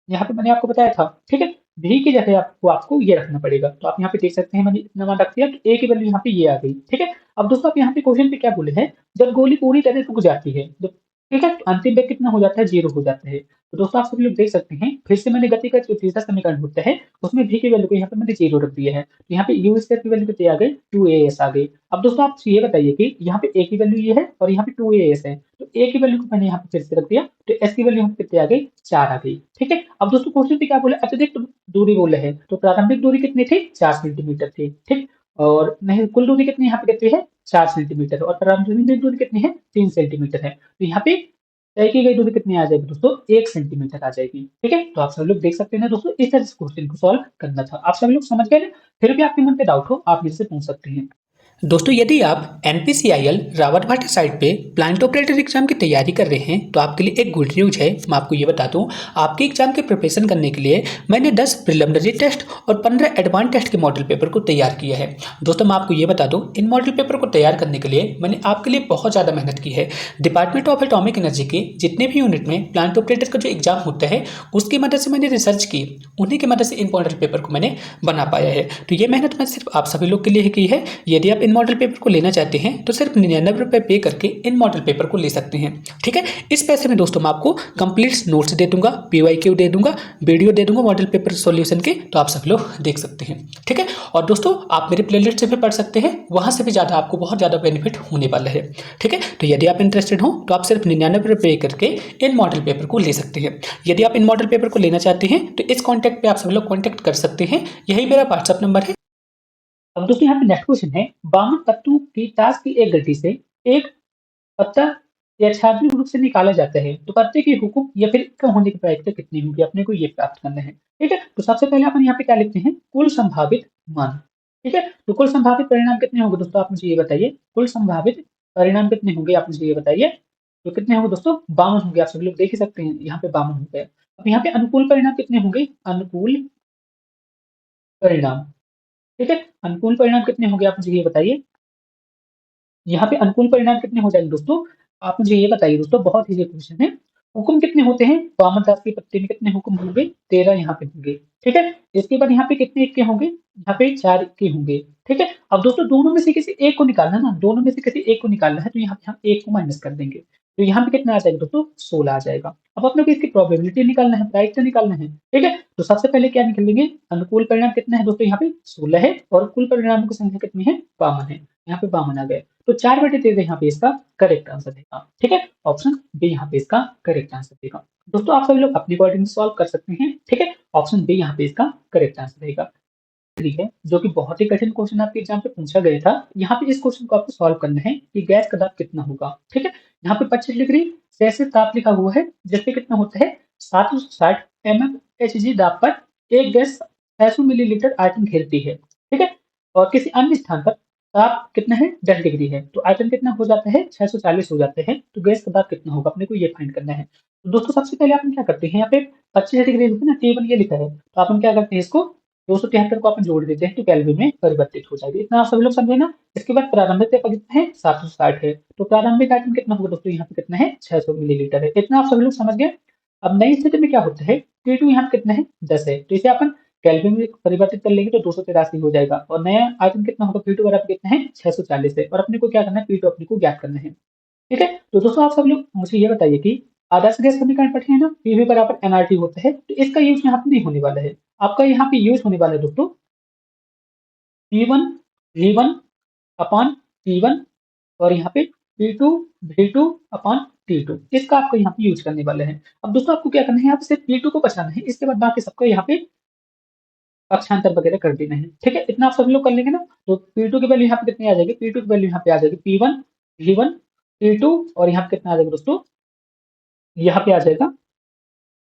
यहाँ पे मैंने आपको बताया था। ठीक है, v की जगह आपको ये रखना पड़ेगा। तो आप यहाँ पे देख सकते हैं, मैंने इतना मान रख दिया, तो a की वैल्यू यहाँ पे ये आ गई। ठीक है, अब दोस्तों आप यहाँ पे क्वेश्चन पे क्या बोले हैं, जब गोली पूरी तरह रुक जाती है, जब, ठीक है, तो अंतिम वेग कितना हो जाता है, 0 हो जाता है। तो दोस्तों आप सभी लोग देख सकते हैं, फिर से मैंने गति का जो तीसरा समीकरण होता है, उसमें v की वैल्यू को यहाँ पे मैंने 0 रख दिया है। तो यहाँ पे u स्क्वायर की वैल्यू कितनी आ गई, 2as आ गई। अब दोस्तों आप ये बताइए कि यहाँ पे a की वैल्यू ये है और यहाँ पे 2as है, तो a की वैल्यू को मैंने यहाँ पे फिर से रख दिया, तो s की वैल्यू यहाँ पे कितनी आ गई, 4 आ गई। ठीक है, अब दोस्तों क्वेश्चन पे क्या बोला, अत्यधिक दूरी बोले है, तो प्रारंभिक दूरी कितनी थी, 4 सेंटीमीटर थी। ठीक, और नहीं कुल दूरी कितनी यहाँ पे कितनी है 4 सेंटीमीटर और प्रारंभिक दूरी कितनी है 3 सेंटीमीटर है। तो यहाँ पे तय की गई दूरी कितनी आ जाएगी दोस्तों 1 सेंटीमीटर आ जाएगी। ठीक है, तो आप सभी लोग देख सकते हैं ना दोस्तों, इस तरह से क्वेश्चन को सॉल्व करना था। आप सभी लोग समझ गए ना? फिर भी आपके मन पे डाउट हो आप मेरे से पूछ सकते हैं। दोस्तों यदि आप NPCIL रावत भाटा साइट पे प्लांट ऑपरेटर एग्जाम की तैयारी कर रहे हैं तो आपके लिए एक गुड न्यूज है। मैं आपको ये बता दूं, आपके एग्जाम की प्रिपरेशन करने के लिए मैंने 10 प्रिलिमिनरी टेस्ट और 15 एडवांस टेस्ट के मॉडल पेपर को तैयार किया है। दोस्तों मैं आपको ये बता दूं, इन मॉडल पेपर को तैयार करने के लिए मैंने आपके लिए बहुत ज़्यादा मेहनत की है। डिपार्टमेंट ऑफ एटॉमिक एनर्जी के जितने भी यूनिट में प्लांट ऑपरेटर का जो एग्जाम होता है उसकी मदद से मैंने रिसर्च की, उन्हीं की मदद से इन मॉडल पेपर को मैंने बना पाया है। तो ये मेहनत मैं सिर्फ आप सभी लोग के लिए ही की है। यदि आप इन मॉडल पेपर को लेना चाहते हैं तो सिर्फ 99 रुपये पे करके इन मॉडल पेपर को ले सकते हैं। ठीक है, इस पैसे में दोस्तों मैं आपको कंप्लीट नोट्स दे दूंगा, PYQ दे दूंगा, वीडियो दे दूंगा मॉडल पेपर सॉल्यूशन के, तो आप सब लोग देख सकते हैं। ठीक है, और दोस्तों आप मेरे प्लेलिस्ट से भी पढ़ सकते हैं, वहां से भी ज़्यादा आपको बहुत ज़्यादा बेनिफिट होने वाला है। ठीक है, तो यदि आप इंटरेस्टेड हो तो आप सिर्फ 99 रुपये पे करके इन मॉडल पेपर को ले सकते हैं। यदि आप इन मॉडल पेपर को लेना चाहते हैं तो इस कॉन्टैक्ट पे आप सब लोग कॉन्टैक्ट कर सकते हैं, यही मेरा व्हाट्सअप नंबर है। अब दोस्तों यहाँ पे नेक्स्ट क्वेश्चन है, 52 तत्वों की ताश की एक गड्डी से एक पत्ता यादृच्छिक रूप से निकाला जाता है तो पत्ते की हुकुम या फिर कम होने की प्रायिकता कितनी होगी, अपने को ये प्राप्त करना है। ठीक है, तो सबसे पहले अपन यहाँ पे क्या लिखते हैं, कुल संभावित मान। ठीक है, तो कुल संभावित परिणाम कितने होंगे दोस्तों, आप मुझे ये बताइए, कुल संभावित परिणाम कितने होंगे आप मुझे ये बताइए। तो कितने होंगे दोस्तों 52 होंगे, आप सभी लोग देख ही सकते हैं यहाँ पे 52 होंगे। अब यहाँ पे अनुकूल परिणाम कितने होंगे, अनुकूल परिणाम। ठीक है, अनुकूल परिणाम कितने होंगे आप मुझे ये बताइए। यहाँ पे अनुकूल परिणाम कितने हो जाएंगे दोस्तों, आप मुझे ये बताइए दोस्तों, बहुत ही क्वेश्चन है। हुक्म कितने होते हैं, वामन दास के पत्ते में कितने हुक्म होंगे, 13 यहाँ पे होंगे। ठीक है, इसके बाद यहाँ पे कितने इक्के होंगे, यहाँ पे 4 इक्के होंगे। ठीक है, अब दोस्तों दोनों में से किसी एक को निकालना ना, दोनों में से किसी एक को निकालना है, तो यहाँ पे हम एक को माइनस कर देंगे, तो यहाँ पे कितना आ जाएगा दोस्तों 16 आ जाएगा। अब अपने को इसकी प्रोबेबिलिटी निकालना है, प्रायिकता निकालना है। ठीक है, तो सबसे पहले क्या निकालेंगे, अनुकूल परिणाम कितना है दोस्तों, यहाँ पे 16 है और कुल परिणामों की संख्या कितनी है 52 है, यहाँ पे 52 आ गए, तो 4/13 यहाँ पे इसका करेक्ट आंसर देगा। ठीक है, ऑप्शन बी यहाँ पे इसका करेक्ट आंसर देगा। दोस्तों आप सभी लोग अपनी अकॉर्डिंग सॉल्व कर सकते हैं। ठीक है, ऑप्शन बी यहाँ पे इसका करेक्ट आंसर देगा। ठीक है, जो कि बहुत ही कठिन क्वेश्चन आपके एग्जाम पे पूछा गया था। यहाँ पे इस क्वेश्चन को आपको सॉल्व करना है कि गैस का दाब कितना होगा। ठीक है, यहाँ पे 25 डिग्री सेल्सियस ताप लिखा हुआ है, जिसपे कितना होता है 760 mmHg दाब पर एक गैस 600 मिलीलीटर आयतन घेरती है। ठीक है, और किसी अन्य स्थान पर ताप कितना है 10 डिग्री है, तो आयतन कितना हो जाता है 640 हो जाते हैं, तो गैस का दाब कितना होगा अपने को ये फाइंड करना है। तो दोस्तों सबसे पहले अपन क्या करते हैं, यहाँ पे 25 डिग्री ना T1 ये लिखा है, तो अपन क्या करते हैं, इसको 273 को अपन जोड़ देते हैं तो केल्विन में परिवर्तित हो जाएगी। इतना आप सभी लोग समझे ना। इसके बाद प्रारंभिक तापमान कितना है 760 है, तो प्रारंभिक आयतन कितना होगा दोस्तों, यहाँ पे कितना है 600 मिलीलीटर है। इतना आप सभी लोग समझ गए। अब नई स्थिति में क्या होता है, T2 यहाँ पे कितना है 10 है, तो इसे अपन केल्विन में परिवर्तित कर लेंगे तो 283 हो जाएगा, और नया आयतन कितना होगा P2 बराबर कितना है 640 है, और अपने को क्या करना है P2 अपने को ज्ञात करना है। ठीक है, तो दोस्तों आप सब लोग मुझे ये बताइए कि आदर्श गैस समीकरण पढ़े हैं ना, पीवी बराबर एनआरटी होता है, तो इसका यूज यहाँ पे नहीं होने वाला है। आपका यहाँ पे यूज होने वाला है दोस्तों P1 V1 अपॉन T1 और यहाँ पे P2 V2 अपॉन T2, इसका आपको यहाँ पे यूज करने वाले हैं। अब दोस्तों आपको क्या करना है, यहाँ पे सिर्फ P2 को बचाना है, इसके बाद बाकी सबको यहाँ पे पक्षांतर वगैरह कर देना है। ठीक है, इतना आप सभी लोग कर लेंगे ना, तो P2 की वैल्यू यहाँ पे कितनी आ जाएगी, P2 की वैल्यू यहाँ पे आ जाएगी P1 V1 P2, और यहाँ पे कितना आ जाएगा दोस्तों, यहाँ पे आ जाएगा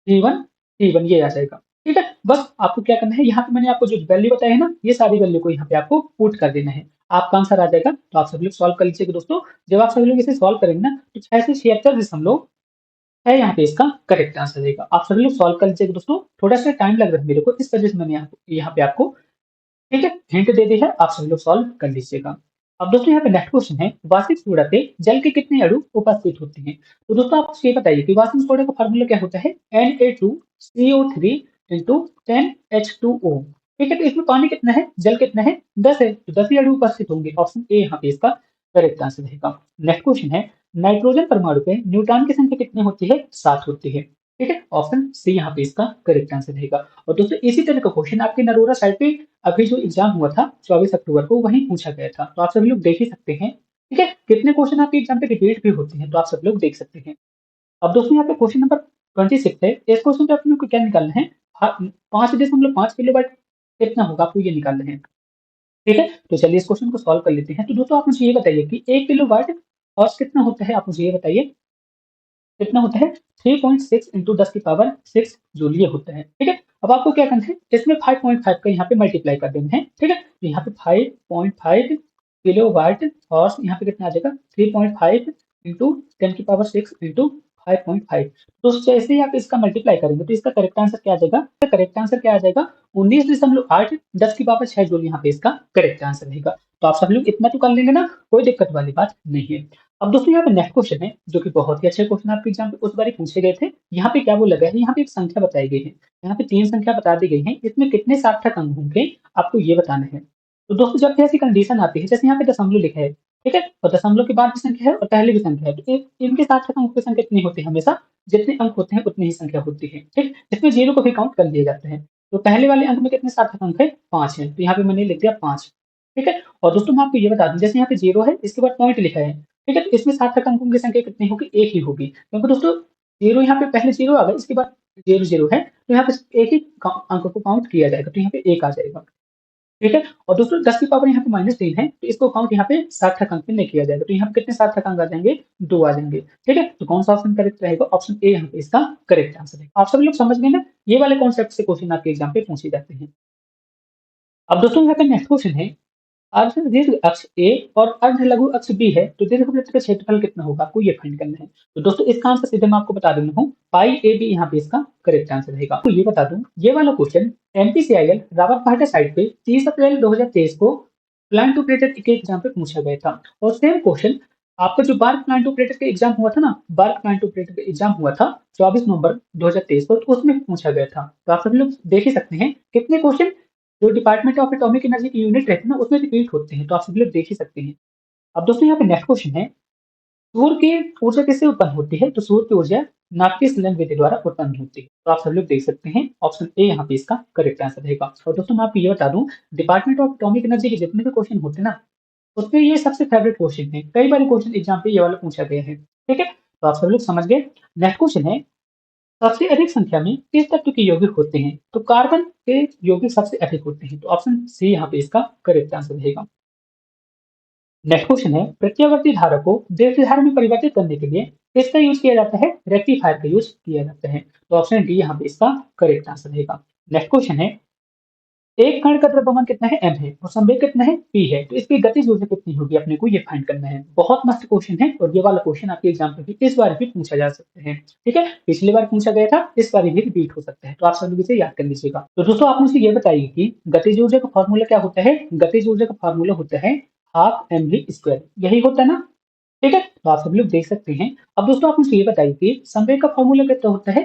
T1 T1 ये आ जाएगा। ठीक है, बस आपको क्या करना है, यहाँ पे मैंने आपको जो वैल्यू बताया है ना, ये सारी वैल्यू को यहाँ पे आपको पुट कर देना है, आपका आंसर आ जाएगा। तो आप सभी लोग सॉल्व कर लीजिएगा दोस्तों। जब आप सभी लोग इसे सॉल्व करेंगे ना, तो 676 है यहाँ पे इसका करेक्ट आंसर देगा। आप सभी लोग सॉल्व कर लीजिएगा दोस्तों। थोड़ा सा टाइम लग रहा है मेरे को, इस वजह से मैंने यहाँ पे आपको ठीक है हिंट दे दी है, आप सभी लोग सॉल्व कर लीजिएगा। अब दोस्तों यहाँ पे नेक्स्ट क्वेश्चन है, वाष्पिक सोडा पे जल के कितने अणु उपस्थित होते हैं। तो दोस्तों आप ये बताइए कि वाष्पिक सोडा का फार्मूला क्या होता है, Na2CO3 इंटू 10H2O। ठीक है, तो इसमें पानी कितना है, जल कितना है 10 है, तो 10 ही अणु उपस्थित होंगे। ऑप्शन ए यहाँ पे इसका करेक्ट आंसर रहेगा। नेक्स्ट क्वेश्चन है, नाइट्रोजन परमाणु पे न्यूट्रॉन की संख्या कितनी होती है, 7 होती है। ठीक है, ऑप्शन सी यहाँ पे इसका करेक्ट आंसर रहेगा। और दोस्तों इसी तरह का क्वेश्चन आपके नरोरा साइड पे अभी जो एग्जाम हुआ था 24 अक्टूबर को, वहीं पूछा गया था, तो आप सभी लोग देख ही सकते हैं। ठीक है, कितने क्वेश्चन आपके एग्जाम पे रिपीट भी होते हैं, तो आप सब लोग देख सकते हैं। अब दोस्तों यहाँ पे क्वेश्चन नंबर 26 है, इस क्वेश्चन पे अपने को क्या निकालना है, 5.5 किलोवाट कितना होगा आपको ये निकालना है। ठीक है, तो चलिए इस क्वेश्चन को सॉल्व कर लेते हैं। तो दोस्तों आप मुझे ये बताइए कि 1 किलोवाट हॉर्स कितना होता है? आप मुझे ये बताइए कितना होता है? 3.6 इंटू 10 की पावर 6 जूल ये होता है। ठीक है, अब आपको क्या करना है, इसमें 5.5 का यहाँ पे मल्टीप्लाई कर देना है। ठीक है, तो यहाँ पे 5.5 किलोवाट हॉर्स यहाँ पे कितना आ जाएगा? 3.5 इंटू 10 की पावर 6 इंटू 5.5। तो जैसे ही आप इसका मल्टीप्लाई करेंगे तो इसका करेक्ट आंसर क्या आ जाएगा? करेक्ट आंसर क्या आ जाएगा? 19.8 10 की पावर 6 जूल यहाँ पे इसका करेक्ट आंसर रहेगा। तो आप सब लोग इतना तो कर लेंगे ना, कोई दिक्कत वाली बात नहीं है। अब दोस्तों यहाँ पे नेक्स्ट क्वेश्चन है जो कि बहुत ही अच्छे क्वेश्चन आपके एग्जाम में उस बार ही पूछे गए थे। यहाँ पे क्या बोला गया है, यहाँ पे एक संख्या बताई गई है। यहाँ पे 3 संख्या बता दी गई है, इसमें कितने सार्थक अंक होंगे आपको ये बताना है। तो दोस्तों जब भी ऐसी कंडीशन आती है, जैसे यहाँ पे दशमलव लिखा है, ठीक है, और दशमलव के बाद भी संख्या है और पहले भी संख्या है, तो इनके सार्थक अंक की संख्या कितनी होती है? हमेशा जितने अंक होते हैं उतनी ही संख्या होती है। ठीक, इसमें जीरो को भी काउंट कर लिया जाता है। तो पहले वाले अंक में कितने सार्थक अंक है? 5 है, तो यहाँ पे मैंने लिख दिया 5। ठीक है, और दोस्तों मैं आपको ये बता दूं, जैसे यहाँ पे जीरो है, इसके बाद पॉइंट लिखा है, ठीक है, तो इसमें सार्थक अंकों की संख्या कितनी होगी? एक ही होगी, क्योंकि दोस्तों जीरो यहाँ पे पहले जीरो आ गया, इसके बाद जीरो जीरो है, तो यहाँ पे एक ही अंक को काउंट किया जाएगा, तो यहाँ पे एक आ जाएगा। ठीक है, और दोस्तों 10 की पावर यहाँ पे -3 है, तो इसको काउंट यहाँ पे सार्थक अंक में नहीं किया जाएगा, तो यहाँ पे कितने सार्थक अंक आ जाएंगे? 2 आ जाएंगे। ठीक है, तो कौन सा ऑप्शन करेक्ट रहेगा? ऑप्शन ए यहाँ पे इसका करेक्ट आंसर है। आप सभी लोग समझ गए ना, ये वाले कॉन्सेप्ट से क्वेश्चन आपके एग्जाम पे पूछे जाते हैं। अब दोस्तों यहाँ पे नेक्स्ट क्वेश्चन है, अर्ध दीर्घ अक्ष ए और अर्ध लघु अक्ष बी है, तो दीर्घवृत्त का क्षेत्रफल कितना होगा? आपको ये फाइंड करना है। तो दोस्तों इसका आंसर सीधे मैं आपको बता देता हूँ, पाई ए बी यहाँ पे इसका करेक्ट आंसर रहेगा। तो ये बता दूं, ये वाला क्वेश्चन एमपीसीआईएल रावतभाटा साइट पे 30 अप्रैल 2023 को प्लांट ऑपरेटर के एग्जाम पे पूछा गया था। और सेम क्वेश्चन आपका जो बार्क प्लांट ऑपरेटर का एग्जाम हुआ था ना, बार्क प्लांट ऑपरेटर का एग्जाम हुआ था 24 नवंबर 2023 को, तो उसमें पूछा गया था। तो आप सभी लोग देख ही सकते हैं कितने क्वेश्चन जो डिपार्टमेंट ऑफ एटॉमिक एनर्जी की यूनिट रहती है ना, उसमें रिपीट होते हैं, तो आप सभी लोग देख ही सकते हैं। अब दोस्तों यहाँ पे नेक्स्ट क्वेश्चन है, सूर्य की ऊर्जा किससे उत्पन्न होती है? तो सूर्य की ऊर्जा नाभिकीय संलयन विधि द्वारा उत्पन्न होती है। तो आप सब लोग देख सकते हैं, ऑप्शन ए यहाँ पे इसका करेक्ट आंसर रहेगा। और दोस्तों मैं आपको ये बता दूं, डिपार्टमेंट ऑफ एटॉमिक एनर्जी के जितने भी क्वेश्चन होते हैं ना, उसमें ये सबसे फेवरेट क्वेश्चन है। कई बार क्वेश्चन एग्जाम पे ये वाला पूछा गया है। ठीक है, तो आप सब लोग समझ गए। नेक्स्ट क्वेश्चन है, सबसे अधिक संख्या में किस तत्व के यौगिक होते हैं? तो कार्बन के यौगिक सबसे अधिक होते हैं, तो ऑप्शन सी यहाँ पे इसका करेक्ट आंसर रहेगा। नेक्स्ट क्वेश्चन है, प्रत्यावर्ती धारा को दीर्घ धारा में परिवर्तित करने के लिए किसका यूज किया जाता है? रेक्टिफायर का यूज किया जाता है, तो ऑप्शन डी यहाँ पे इसका करेक्ट आंसर रहेगा। नेक्स्ट क्वेश्चन है, एक कण का द्रव्यमान कितना है? एम है, और संवेग कितना है? पी है, तो इसकी गतिज ऊर्जा कितनी होगी? अपने को ये फाइंड करना है। बहुत मस्त क्वेश्चन है, और ये वाला क्वेश्चन आपके एग्जाम पे भी इस बार भी पूछा जा सकता है। ठीक है, पिछली बार पूछा गया था, इस बार भी रिपीट हो सकता है, तो आप सब लोग इसे याद कर लीजिएगा। तो दोस्तों आप मुझे ये बताइए कि गतिज ऊर्जा का फॉर्मूला क्या होता है? गतिज ऊर्जा का फॉर्मूला होता है हाफ एम वी स्क्वायर, यही होता है ना? ठीक है, तो आप सब लोग देख सकते हैं। अब दोस्तों आप मुझे ये बताइए कि संवेग का फॉर्मूला कितना होता है?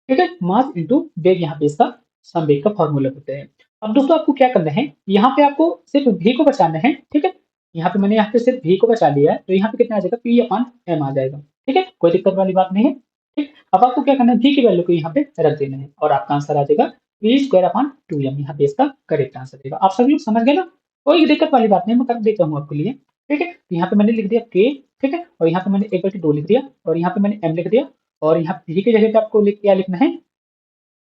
ठीक है, मास इंटू वेग यहाँ पे इसका संवेग का फॉर्मूला होता है। अब दोस्तों आपको क्या करना है, यहाँ पे आपको सिर्फ v को बचाना है। ठीक है, यहाँ पे मैंने यहाँ पे सिर्फ v को बचा लिया है, तो यहाँ पे कितना आ जाएगा? p अपान m आ जाएगा। ठीक है, कोई दिक्कत वाली बात नहीं है। ठीक, अब आपको क्या करना है, v की वैल्यू को यहाँ पे रख देना है, और आपका आंसर आ जाएगा p स्क्वायर अपान 2m, यहाँ पे इसका करेक्ट आंसर रहेगा। आप सभी लोग समझ गए ना, कोई दिक्कत वाली बात नहीं, मैं कर देता हूँ आपके लिए। ठीक है, तो यहाँ पे मैंने लिख दिया k, ठीक है, और यहाँ पे मैंने 1/2 लिख दिया, और यहाँ पे मैंने m लिख दिया, और यहाँ v की जगह पे आपको क्या लिखना है?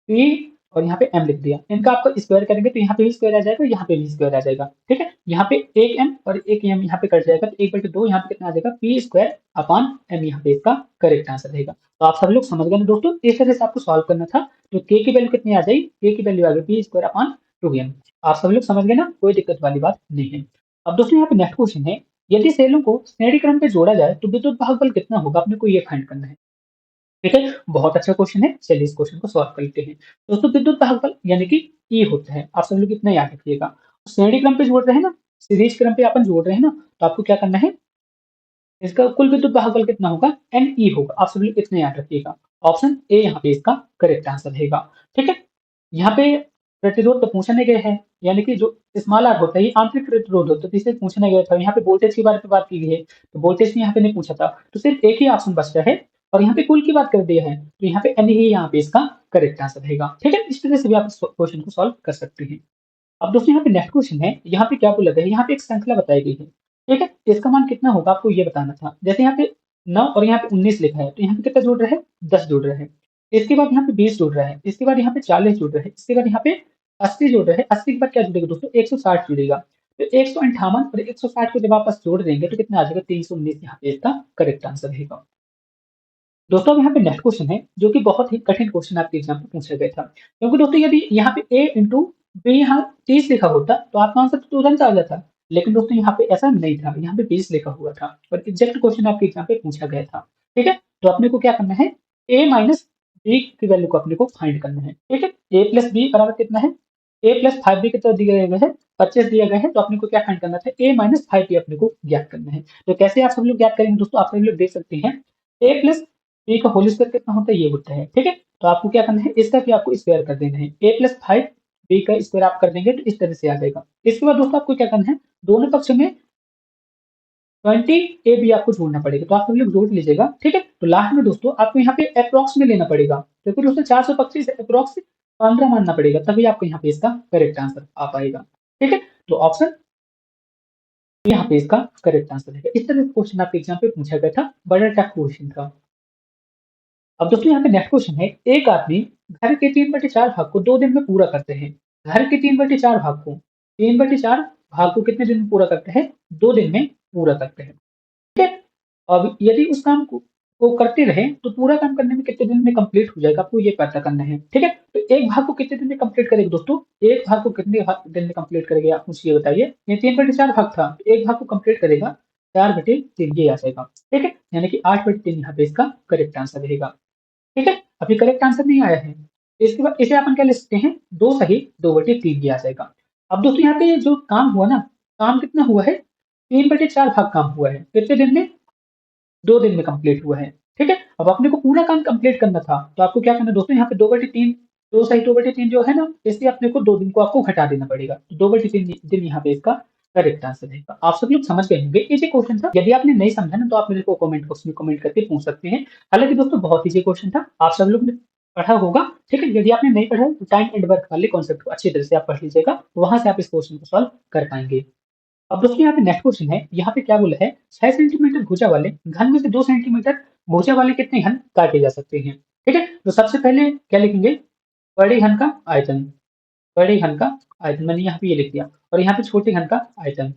पी, और यहाँ पे एम लिख दिया। इनका आपको स्क्वायर करेंगे तो यहाँ पे भी स्क्वायर आ जाएगा, यहाँ पे भी स्क्वायर आ जाएगा। ठीक है, यहाँ पे एक एम और एक एम यहाँ पे कट जाएगा, तो 1/2 यहाँ पे कितना आ जाएगा? पी स्क्वायर अपान एम, यहाँ पे इसका करेक्ट आंसर रहेगा। तो आप सब लोग समझ गए ना दोस्तों, इस तरह से आपको सॉल्व करना था। तो के की वैल्यू कितनी आ जाएगी? के की वैल्यू आ गई पी स्क्वायर अपान 2m। आप सब लोग समझ गए ना, कोई दिक्कत वाली बात नहीं है। अब दोस्तों यहाँ पे नेक्स्ट क्वेश्चन है, यदि सेलों को श्रेणी क्रम पे जोड़ा जाए तो विद्युत भागफल कितना होगा? अपने को ये फाइंड करना है। ठीक है, बहुत अच्छा क्वेश्चन है, चलिए इस क्वेश्चन को सॉल्व कर लेते हैं। दोस्तों विद्युत भागफल यानी कि ई होता है, आप सब लोग इतना याद रखिएगा। श्रेणी क्रम पे जोड़ रहे हैं ना, सीरीज क्रम पे अपन जोड़ रहे हैं ना, तो आपको क्या करना है, इसका कुल विद्युत भागफल कितना होगा? एन ई होगा, आप सब लोग इतना याद रखिएगा। ऑप्शन ए यहाँ पे इसका करेक्ट आंसर रहेगा। ठीक है, यहाँ पे प्रतिरोध तो पूछा नहीं गया है, यानी कि जो स्मॉल आर होता है ये आंतरिक प्रतिरोध होता है, तो इसे पूछा नहीं गया था। यहाँ पे वोल्टेज के बारे में बात की गई है, तो वोल्टेज यहाँ पे नहीं पूछा था, तो सिर्फ एक ही ऑप्शन बचता है, और यहाँ पे कुल की बात कर दिया है, तो यहाँ पे एन ही यहाँ पे इसका करेक्ट आंसर रहेगा। ठीक है, इस तरह से भी आप क्वेश्चन को सॉल्व कर सकते हैं। अब दोस्तों यहाँ पे नेक्स्ट क्वेश्चन है, यहाँ पे क्या बोला गया है, यहाँ पे एक श्रृंखला बताई गई है। ठीक है, इसका मान कितना होगा आपको ये बताना था। जैसे यहाँ पे 9 और यहाँ पे 19 लिखा है, तो यहाँ पे कितना जुड़ रहा है? 10 जुड़ रहा है। इसके बाद यहाँ पे 20 जुड़ रहा है, इसके बाद यहाँ पे 40 जुड़ रहा है, इसके बाद यहाँ पे 80 जुड़ रहा है, 80 के बाद क्या जुड़ेगा दोस्तों? 160 जुड़ेगा। तो 158 और 160 को जब आपस जोड़ देंगे तो कितना आ जाएगा, 319 यहाँ पे इसका करेक्ट आंसर रहेगा। दोस्तों अब यहाँ पे नेक्स्ट क्वेश्चन है जो कि बहुत ही कठिन क्वेश्चन आपके एग्जाम में पूछा गया था, क्योंकि दोस्तों यदि यहाँ पे a इंटू बी यहाँ 30 लिखा होता तो आपका आंसर तो तुरंत आ जाता, लेकिन दोस्तों यहाँ पे ऐसा नहीं था, यहाँ पे 20 लिखा हुआ था और एग्जैक्ट क्वेश्चन आपके एग्जाम पे पूछा गया था। ठीक है, तो अपने को क्या करना है, a माइनस बी की वैल्यू को अपने को फाइंड करना है। ठीक है, a प्लस बी बराबर कितना है, a प्लस 5b कितना दिया गया है, 25 दिया गया है, तो अपने को क्या फाइंड करना था, a माइनस 5b अपने को ज्ञात करना है। तो कैसे आप सब लोग ज्ञात करेंगे दोस्तों, आप सब लोग देख सकते हैं a प्लस बी का होल स्क्वायर कितना होता है, ये होता है। ठीक है, तो आपको क्या करना है, इसका भी आपको स्क्वायर कर देना है, a प्लस 5 बी का स्क्वायर आप कर देंगे तो इस तरह से आ जाएगा। इसके बाद दोस्तों आपको क्या करना है, दोनों पक्ष में 20 ए बी आपको जोड़ना पड़ेगा, तो आप सभी लोग जोड़ लीजिएगा। ठीक है, तो लास्ट में दोस्तों आपको यहाँ पे अप्रॉक्स में लेना पड़ेगा, क्योंकि दोस्तों 425 अप्रॉक्स 15 मानना पड़ेगा, तभी आपको यहाँ पे इसका करेक्ट आंसर आ पाएगा। ठीक है, तो ऑप्शन यहाँ पे इसका करेक्ट आंसर है। इस तरह का क्वेश्चन आपके एग्जाम पे पूछा गया था, बड़ा टफ क्वेश्चन था। अब दोस्तों यहाँ पे नेक्स्ट क्वेश्चन है, एक आदमी घर के 3/4 भाग को 2 दिन में पूरा करते हैं। घर के 3/4 भाग को 3/4 भाग को कितने दिन में पूरा करते हैं, 2 दिन में पूरा करते हैं। ठीक है, अब यदि उस काम को करते रहे तो पूरा काम करने में कितने दिन में कंप्लीट हो जाएगा, आपको ये पता करना है। ठीक है, तो एक भाग को कितने दिन में कंप्लीट करेगा दोस्तों, एक भाग को कितने दिन में कंप्लीट करेगा, आप मुझे ये बताइए। ये 3/4 भाग था, तो एक भाग को कंप्लीट करेगा 4/3, ये आ जाएगा। ठीक है, यानी कि 8/3 यहाँ पे इसका करेक्ट आंसर रहेगा। ठीक है, अभी करेक्ट आंसर नहीं आया है, इसके बाद इसे अपन क्या लिख सकते हैं, 2 सही 2/3 ये आ जाएगा। अब दोस्तों यहाँ पे जो काम हुआ ना, काम कितना हुआ है, 3/4 भाग काम हुआ है, कितने दिन में, 2 दिन में कंप्लीट हुआ है। ठीक है, अब अपने को पूरा काम कंप्लीट करना था, तो आपको क्या करना है दोस्तों, यहाँ पे 2/3, 2 सही 2/3 जो है ना, इसलिए अपने को 2 दिन को आपको घटा देना पड़ेगा, तो 2/3 दिन यहाँ पे इसका करेक्ट आंसर रहेगा। आप सब लोग समझ गए होंगे, इजी क्वेश्चन था। यदि आपने नहीं समझा ना तो आप मेरे को कमेंट बॉक्स में कमेंट करके पूछ सकते हैं। हालांकि दोस्तों बहुत इजी क्वेश्चन था, आप सब लोग ने पढ़ा होगा। ठीक है, यदि आपने नहीं पढ़ा तो टाइम एंड वर्क वाले कॉन्सेप्ट को अच्छी तरह से आप पढ़ लीजिएगा, वहां से आप इस क्वेश्चन को सॉल्व कर पाएंगे। अब दोस्तों यहाँ पे नेक्स्ट क्वेश्चन है, यहाँ पे क्या बोला है, 6 सेंटीमीटर भुजा वाले घन में से 2 सेंटीमीटर भुजा वाले कितने घन काटे जा सकते हैं। ठीक है, तो सबसे पहले क्या लिखेंगे, बड़े घन का आयतन, बड़े घन का आयतन मैंने यहाँ पे ये लिख दिया, और यहाँ पे छोटे घन का आयतन,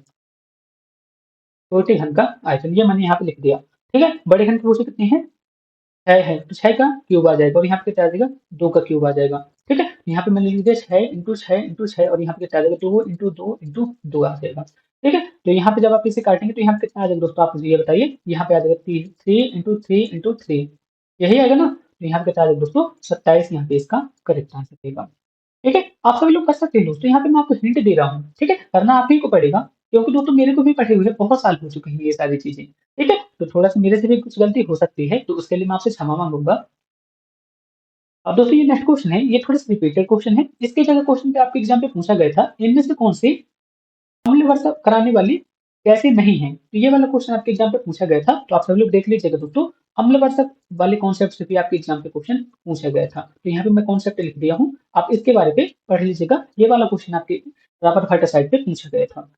छोटे घन का आयतन ये मैंने यहाँ पे लिख दिया। ठीक है, बड़े घन की भुजा कितने हैं, 6 है, तो 6 का क्यूब आ जाएगा, और यहाँ पे कितना आ जाएगा, 2 का क्यूब आ जाएगा। ठीक है, यहाँ पे मैंने लिख दिया 6 इंटू 6 इंटू 6, और यहाँ पे कितना आ जाएगा, 2 इंटू 2 इंटू 2 आ जाएगा। ठीक है, तो यहाँ पे जब आप इसे काटेंगे तो यहाँ पे कितना आ जाएगा दोस्तों, आप मुझे ये बताइए। यहाँ पे आ जाएगा 3 इंटू 3 इंटू 3, यही आएगा ना, तो यहाँ पे कितना आ जाएगा दोस्तों, 27 यहाँ पे इसका करेक्ट आंसर देगा। ठीक है, आप सभी लोग कर सकते हैं दोस्तों, यहाँ पे मैं आपको हिंट दे रहा हूँ। ठीक है, करना आप ही को पड़ेगा, क्योंकि दोस्तों मेरे को भी पढ़े हुए बहुत साल हो चुके हैं ये सारी चीजें। ठीक है, तो थोड़ा सा मेरे से भी कुछ गलती हो सकती है, तो उसके लिए मैं आपसे क्षमा मांगूंगा। अब दोस्तों ये नेक्स्ट क्वेश्चन है, ये थोड़ा सा रिपीटेड क्वेश्चन है, इसके जगह क्वेश्चन पे आपके एग्जाम पे पूछा गया था, इनमें से कौन सी अम्ल वर्षा कराने वाली कैसे नहीं है, तो ये वाला क्वेश्चन आपके एग्जाम पे पूछा गया था, तो आप सब लोग देख लीजिएगा दोस्तों। अम्ल वर्षा वाले कॉन्सेप्ट से भी आपके एग्जाम पे क्वेश्चन पूछा गया था, तो यहाँ पे मैं कॉन्सेप्ट लिख दिया हूँ, आप इसके बारे में पढ़ लीजिएगा। ये वाला क्वेश्चन आपके रॉबर्ट फाइटर साइड पे पूछा गया था।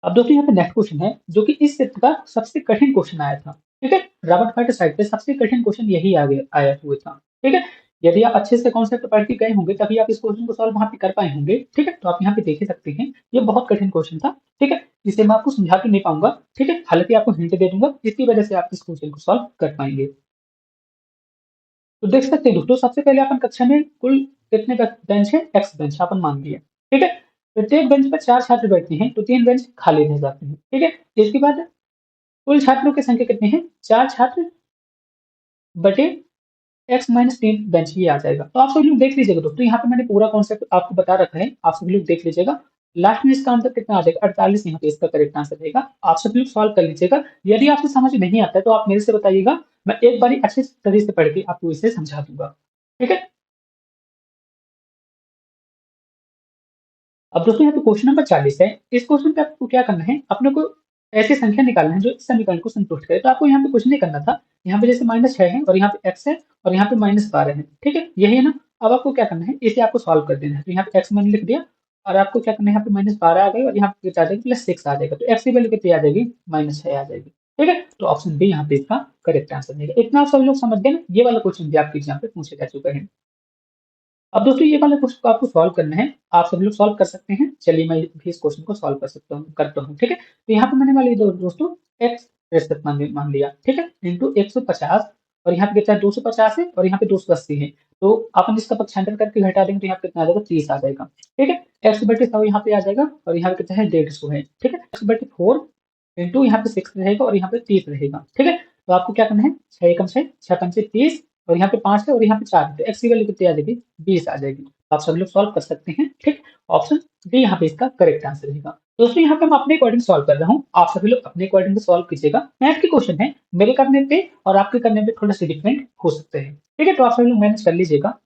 अब दोस्तों यहाँ पे नेक्स्ट क्वेश्चन है जो कि इस सेट का सबसे कठिन क्वेश्चन आया था। ठीक है, रॉबर्ट फाइटर साइड पे सबसे कठिन क्वेश्चन यही आया हुआ था। ठीक है, यदि आप अच्छे से कॉन्सेप्ट पढ़ के गए होंगे तभी आप इस क्वेश्चन को सॉल्व वहां पे कर पाए होंगे। ठीक है, तो आप यहाँ पे देख ही सकते हैं, ये बहुत कठिन क्वेश्चन था। ठीक है, जिसे मैं आपको समझा तो नहीं पाऊंगा। ठीक है, हालांकि आपको हिंट दे दूंगा, इसकी वजह से आप इस क्वेश्चन को सॉल्व कर पाएंगे। तो देख सकते हैं दोस्तों, सबसे पहले अपन कक्षा में कुल कितने बेंच है, एक्स बेंच अपन मान लिए। ठीक है, प्रत्येक बेंच पर 4 छात्र बैठते हैं, तो 3 बेंच खाली रह जाते हैं। ठीक है, इसके बाद कुल छात्रों की संख्या कितनी है, 4 छात्र बटे एक्स माइनस 3 बेंच, ये आ जाएगा। तो आप सभी लोग देख लीजिएगा दोस्तों, यहाँ पे मैंने पूरा कॉन्सेप्ट आपको बता रखा है, आप सभी लोग देख लीजिएगा। लास्ट में इसका आंसर कितना आ जाएगा, 48 यहाँ पे इसका करेक्ट आंसर रहेगा। आप सभी लोग सॉल्व कर लीजिएगा। यदि आपसे समझ नहीं आता है तो आप मेरे से बताइएगा, मैं एक बार अच्छे तरह से पढ़ के आपको इसे समझा दूंगा। ठीक है, अब दोस्तों यहाँ पे क्वेश्चन नंबर 40 है। इस क्वेश्चन पे आपको क्या करना है, अपने को ऐसी संख्या निकालना है जो इस समीकरण को संतुष्ट करे। तो आपको यहाँ पे कुछ नहीं करना था, यहाँ पे जैसे -6 है और यहाँ पे x है और यहाँ पे -12 है। ठीक है, यही है ना। अब आपको क्या करना है, इसे आपको सॉल्व कर देना है। तो यहाँ पे x मैंने लिख दिया, और आपको क्या करना है, यहाँ पे -12 आ गई और यहाँ पे आ जाएगा +6 आ जाएगा, तो x की वैल्यू कितनी आ जाएगी, -6 आ जाएगी। ठीक है, तो ऑप्शन बी यहाँ पे इसका करेक्ट आंसर रहेगा। इतना आप सब लोग समझ गए ना, ये वाला क्वेश्चन भी आपके एग्जाम पे पूछे जा चुका है। अब दोस्तों ये वाला क्वेश्चन को आपको सॉल्व करना है, आप सब लोग सॉल्व कर सकते हैं। चलिए मैं भी इस क्वेश्चन को सॉल्व कर सकता हूँ करता हूँ, ठीक है। तो यहाँ पे मैंने मान लीजिए दोस्तों x प्रतिशत मान लिया, ठीक है, इंटू 150 और यहाँ पे कितना 250 है और यहाँ पे 280 है। तो अपन इसका पक्षांतर करके घटा देंगे तो यहाँ पे कितना आ जाएगा 30 आ जाएगा, ठीक है। x/100 यहाँ पे आ जाएगा और यहाँ पे कितना है 150 है, ठीक है। x/4 इंटू यहाँ पे 6 रहेगा और यहाँ पे 30 रहेगा, ठीक है। तो आपको क्या करना है 6 एकम 6 6 पंचे 30 और यहाँ पे 5 है और यहाँ पे 4 है, तो x की वैल्यू कितनी आ जाएगी 20 आ जाएगी। आप सब लोग सॉल्व कर सकते हैं, ठीक। ऑप्शन डी यहाँ पे इसका करेक्ट आंसर रहेगा। दोस्तों यहाँ पे मैं अपने अकॉर्डिंग सॉल्व कर रहा हूँ, आप सभी लोग अपने अकॉर्डिंग सॉल्व कीजिएगा। मैथ के क्वेश्चन है, मेरे करने पे और आपके करने पे थोड़ा सा डिफरेंट हो सकते हैं, ठीक है। तो आप सभी लोग मैनेज कर लीजिएगा।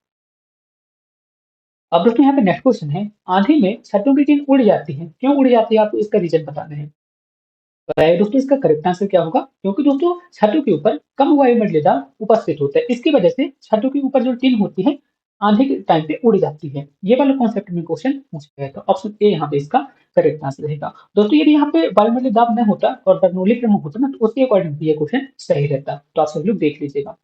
अब दोस्तों यहाँ पे नेक्स्ट क्वेश्चन है, आंधी में छतों की टीन उड़ जाती है, क्यों उड़ जाती है, आपको इसका रीजन बताना है। बताइए दोस्तों इसका करेक्ट आंसर क्या होगा। क्योंकि दोस्तों छतों के ऊपर कम वायुमंडलीय दाब उपस्थित होता है, इसकी वजह से छतों के ऊपर जो टीन होती है आंधी के टाइम पे उड़ जाती है। ये वाला कॉन्सेप्ट में क्वेश्चन पूछा गया, तो ऑप्शन ए यहाँ पे इसका करेक्ट आंसर रहेगा। दोस्तों यदि यहाँ पे वायुमंडलीय दाब न होता और बर्नौली क्रम होता ना, तो उसके अकॉर्डिंग ये क्वेश्चन सही रहता। तो आप सब लोग देख लीजिएगा।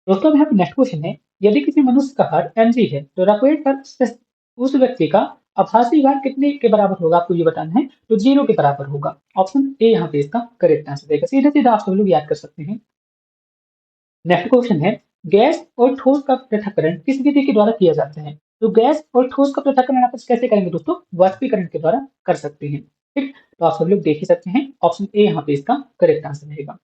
दोस्तों यहाँ पे नेक्स्ट क्वेश्चन है, यदि किसी मनुष्य का हार्ट mg है तो रॉकेट पर उस व्यक्ति का आभासी भार कितने के बराबर होगा, आपको ये बताना है। तो 0 के बराबर होगा। ऑप्शन ए यहाँ पे इसका करेक्ट आंसर देगा। सीधे सीधा आप सब लोग याद कर सकते हैं। नेक्स्ट क्वेश्चन है, गैस और ठोस का पृथक्करण किस विधि के द्वारा किया जाता है। तो गैस और ठोस का पृथक्करण आप कैसे करेंगे दोस्तों, वाष्पीकरण के द्वारा कर सकते हैं, ठीक। तो आप सब लोग देख ही सकते हैं, ऑप्शन ए यहाँ पे इसका करेक्ट आंसर रहेगा।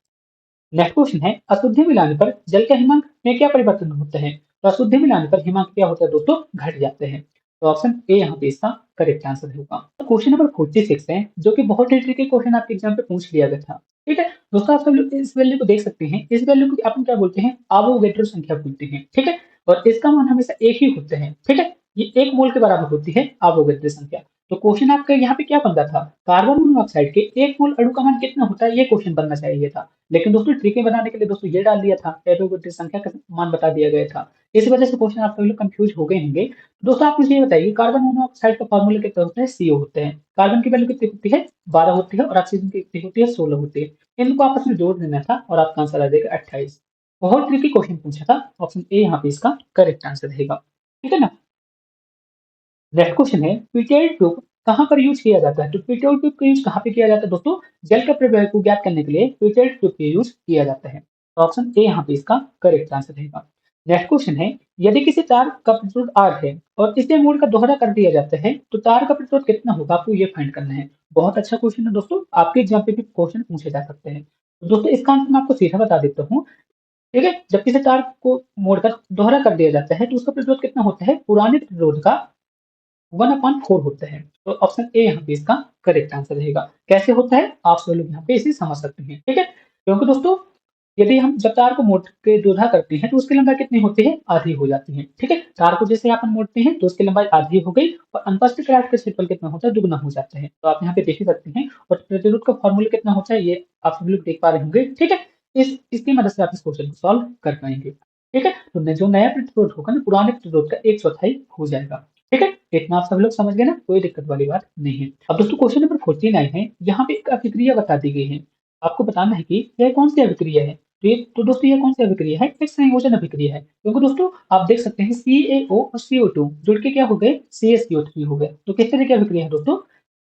नेक्स्ट क्वेश्चन है, अशुद्धि मिलाने पर जल के हिमांक में क्या परिवर्तन होता है। तो अशुद्धि मिलाने पर हिमांक क्या होता है दोस्तों, घट जाते हैं। तो ऑप्शन ए यहाँ पे इसका करेक्ट आंसर होगा। क्वेश्चन नंबर 46 है, जो कि बहुत ही ट्रिकी क्वेश्चन आपके एग्जाम पे पूछ लिया गया था, ठीक है। दोस्तों आप सब लोग इस वैल्यू को देख सकते हैं, इस वैल्यू को अपन क्या बोलते हैं, एवोगैड्रो संख्या बोलते हैं, ठीक है। और इसका मान हमेशा एक ही होता है, ठीक है। ये 1 मोल के बराबर होती है एवोगैड्रो संख्या। तो क्वेश्चन आपका यहाँ पे क्या बन रहा था, कार्बन मोनोऑक्साइड के 1 मोल अणु का मान कितना होता है, ये क्वेश्चन बनना चाहिए था। लेकिन दोस्तों ट्रिकी बनाने के लिए दोस्तों ये डाल दिया था, एवोगैड्रो संख्या का मान बता दिया गया था। इस वजह से क्वेश्चन आप सभी लोग कंफ्यूज हो गए होंगे। दोस्तों आप मुझे ये बताइए, कार्बन मोनोऑक्साइड का फार्मूला कितना होता है, CO होता है। कार्बन की वैल्यू कितनी होती है 12 होती है और ऑक्सीजन की कितनी होती है 16 होती है। इनको आपस में जोड़ देना था और आपका आंसर आ जाएगा 28। बहुत ट्रिकी क्वेश्चन पूछा था। ऑप्शन ए यहाँ पे इसका करेक्ट आंसर रहेगा, ठीक है ना। नेक्स्ट क्वेश्चन है, पीटेल ट्यूब कहाँ पर यूज किया जाता है। तो पीटेल ट्यूब का यूज कहाँ पे किया जाता है दोस्तों, जल का प्रवाह को ज्ञात करने के लिए पीटेल ट्यूब का यूज किया जाता है। तो ऑप्शन ए यहाँ पे इसका करेक्ट आंसर रहेगा। नेक्स्ट क्वेश्चन है, यदि किसी तार का प्रतिरोध R है और इसे मोड़ का दोहरा कर दिया जाता है तो तार का प्रतिरोध कितना होगा, आपको ये फाइंड करना है। बहुत अच्छा क्वेश्चन है दोस्तों, आपके एग्जाम पे भी क्वेश्चन पूछे जा सकते हैं। तो दोस्तों इसका आंसर मैं आपको सीधा बता देता हूँ, ठीक है। जब किसी तार को मोड़कर दोहरा कर दिया जाता है तो उसका प्रतिरोध कितना होता है, पुराने प्रतिरोध का 1/4 होता है। तो ऑप्शन ए यहाँ पे इसका करेक्ट आंसर रहेगा। कैसे होता है आप सब लोग यहाँ पे इसे समझ सकते हैं, ठीक है। क्योंकि दोस्तों यदि हम जब तार को मोड़ के दोहरा करते हैं तो उसकी लंबाई कितनी होती है, आधी हो जाती है, ठीक है। तार को जैसे अपन मोड़ते हैं तो उसकी लंबाई आधी हो गई और अनुपस्थित राशि का क्षेत्रफल कितना होता है, दुगना हो जाता है। तो आप यहाँ पे देख ही सकते हैं। और प्रतिरोध का फॉर्मूला कितना होता है ये आप सब लोग देख पा रहे होंगे, ठीक है। इसकी मदद से आप इस क्वेश्चन को सॉल्व कर पाएंगे, ठीक है। तो जो नया प्रतिरोध होगा ना, पुराने प्रतिरोध का 1/4 हो जाएगा, ठीक है। इतना आप सब लोग समझ गए ना, कोई दिक्कत वाली बात नहीं है। अब दोस्तों क्वेश्चन नंबर 49 है, यहाँ पे एक अभिक्रिया बता दी गई है। आपको बताना है कि यह कौन सी अभिक्रिया है। तो दोस्तों ये कौन सी अभिक्रिया है, एक संयोजन अभिक्रिया है। क्योंकि दोस्तों आप देख सकते हैं CaO और CO2 जुड़ के क्या हो गए, CaCO3 हो गए। तो किस तरह की अभिक्रिया है दोस्तों,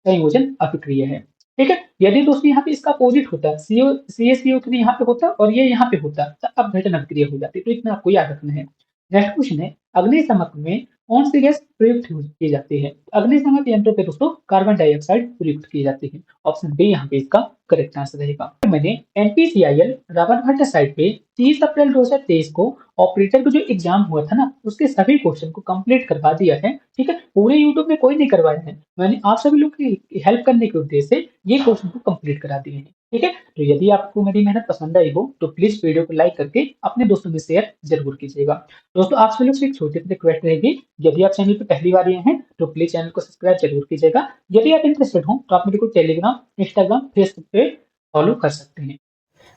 संयोजन अभिक्रिया है, ठीक है। यदि दोस्तों यहाँ पे इसका अपोजिट होता है, CaCO3 यहाँ पे होता और ये यहाँ पे होता, तो अपघटन अभिक्रिया हो जाती। तो इतना आपको याद रखना है। नेक्स्ट क्वेश्चन है, अग्निशमन में कौन सी गैस प्रयुक्त की जाती है। अग्निशमन यंत्रों पे दोस्तों कार्बन डाइऑक्साइड प्रयुक्त की जाती है। ऑप्शन बी यहाँ पे इसका करेक्ट आंसर रहेगा। मैंने NPCIL रावतभाटा साइट पे 30 अप्रैल 2023 को ऑपरेटर का जो एग्जाम हुआ था ना, उसके सभी क्वेश्चन को कंप्लीट करवा दिया है, ठीक है। पूरे यूट्यूब में कोई नहीं करवाया है, मैंने आप सभी लोग की हेल्प करने के उद्देश्य से ये क्वेश्चन को कंप्लीट करा दिए हैं, ठीक है। तो यदि आपको मेरी मेहनत पसंद आई हो तो प्लीज वीडियो को लाइक करके अपने दोस्तों में शेयर जरूर कीजिएगा। दोस्तों आप सभी लोग से एक छोटी सी रिक्वेस्ट रहेगी, यदि आप चैनल पर पहली बार आए हैं तो प्लीज चैनल को सब्सक्राइब जरूर कीजिएगा। यदि आप इंटरेस्टेड हो तो आप मेरे को टेलीग्राम, इंस्टाग्राम, फेसबुक पे फॉलो कर सकते हैं।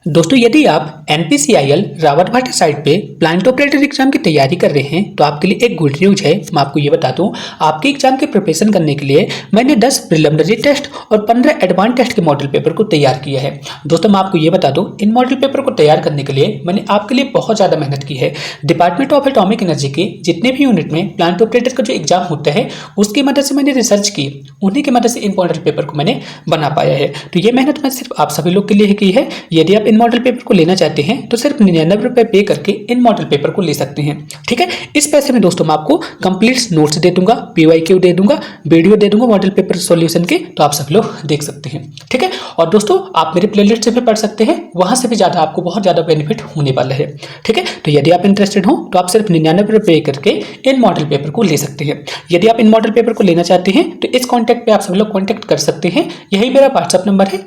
दोस्तों यदि आप NPCIL रावत भाटा साइट पे प्लांट ऑपरेटर एग्जाम की तैयारी कर रहे हैं तो आपके लिए एक गुड न्यूज है। मैं आपको ये बता दूं, आपके एग्जाम की प्रिपरेशन करने के लिए मैंने 10 प्रिलिमिनरी टेस्ट और 15 एडवांस टेस्ट के मॉडल पेपर को तैयार किया है। दोस्तों मैं आपको ये बता दूं, इन मॉडल पेपर को तैयार करने के लिए मैंने आपके लिए बहुत ज़्यादा मेहनत की है। डिपार्टमेंट ऑफ एटॉमिक एनर्जी के जितने भी यूनिट में प्लांट ऑपरेटर का जो एग्जाम होता है उसकी मदद से मैंने रिसर्च की, उन्हीं की मदद से इन मॉडल पेपर को मैंने बना पाया है। तो ये मेहनत मैं सिर्फ आप सभी लोग के लिए ही की है। यदि आप इन मॉडल पेपर को लेना चाहते हैं तो सिर्फ 99 रुपए पे करके इन मॉडल पेपर को ले सकते हैं। ठीक है, इस पैसे में दोस्तों मैं आपको कंप्लीट नोट्स दे दूंगा, PYQ दे दूंगा, वीडियो दे दूंगा मॉडल पेपर सॉल्यूशन के, तो आप सब लोग देख सकते हैं। ठीक है, और दोस्तों आप मेरे प्लेलिस्ट से भी पढ़ सकते हैं, वहां से भी ज्यादा आपको बहुत ज्यादा बेनिफिट होने वाला है। ठीक है, तो यदि आप इंटरेस्टेड हो तो आप सिर्फ 99 रुपए पे करके इन मॉडल पेपर को ले सकते हैं। यदि आप इन मॉडल पेपर को लेना चाहते हैं तो इस कॉन्टैक्ट पे आप सब लोग कॉन्टैक्ट कर सकते हैं। यही मेरा व्हाट्सएप नंबर है।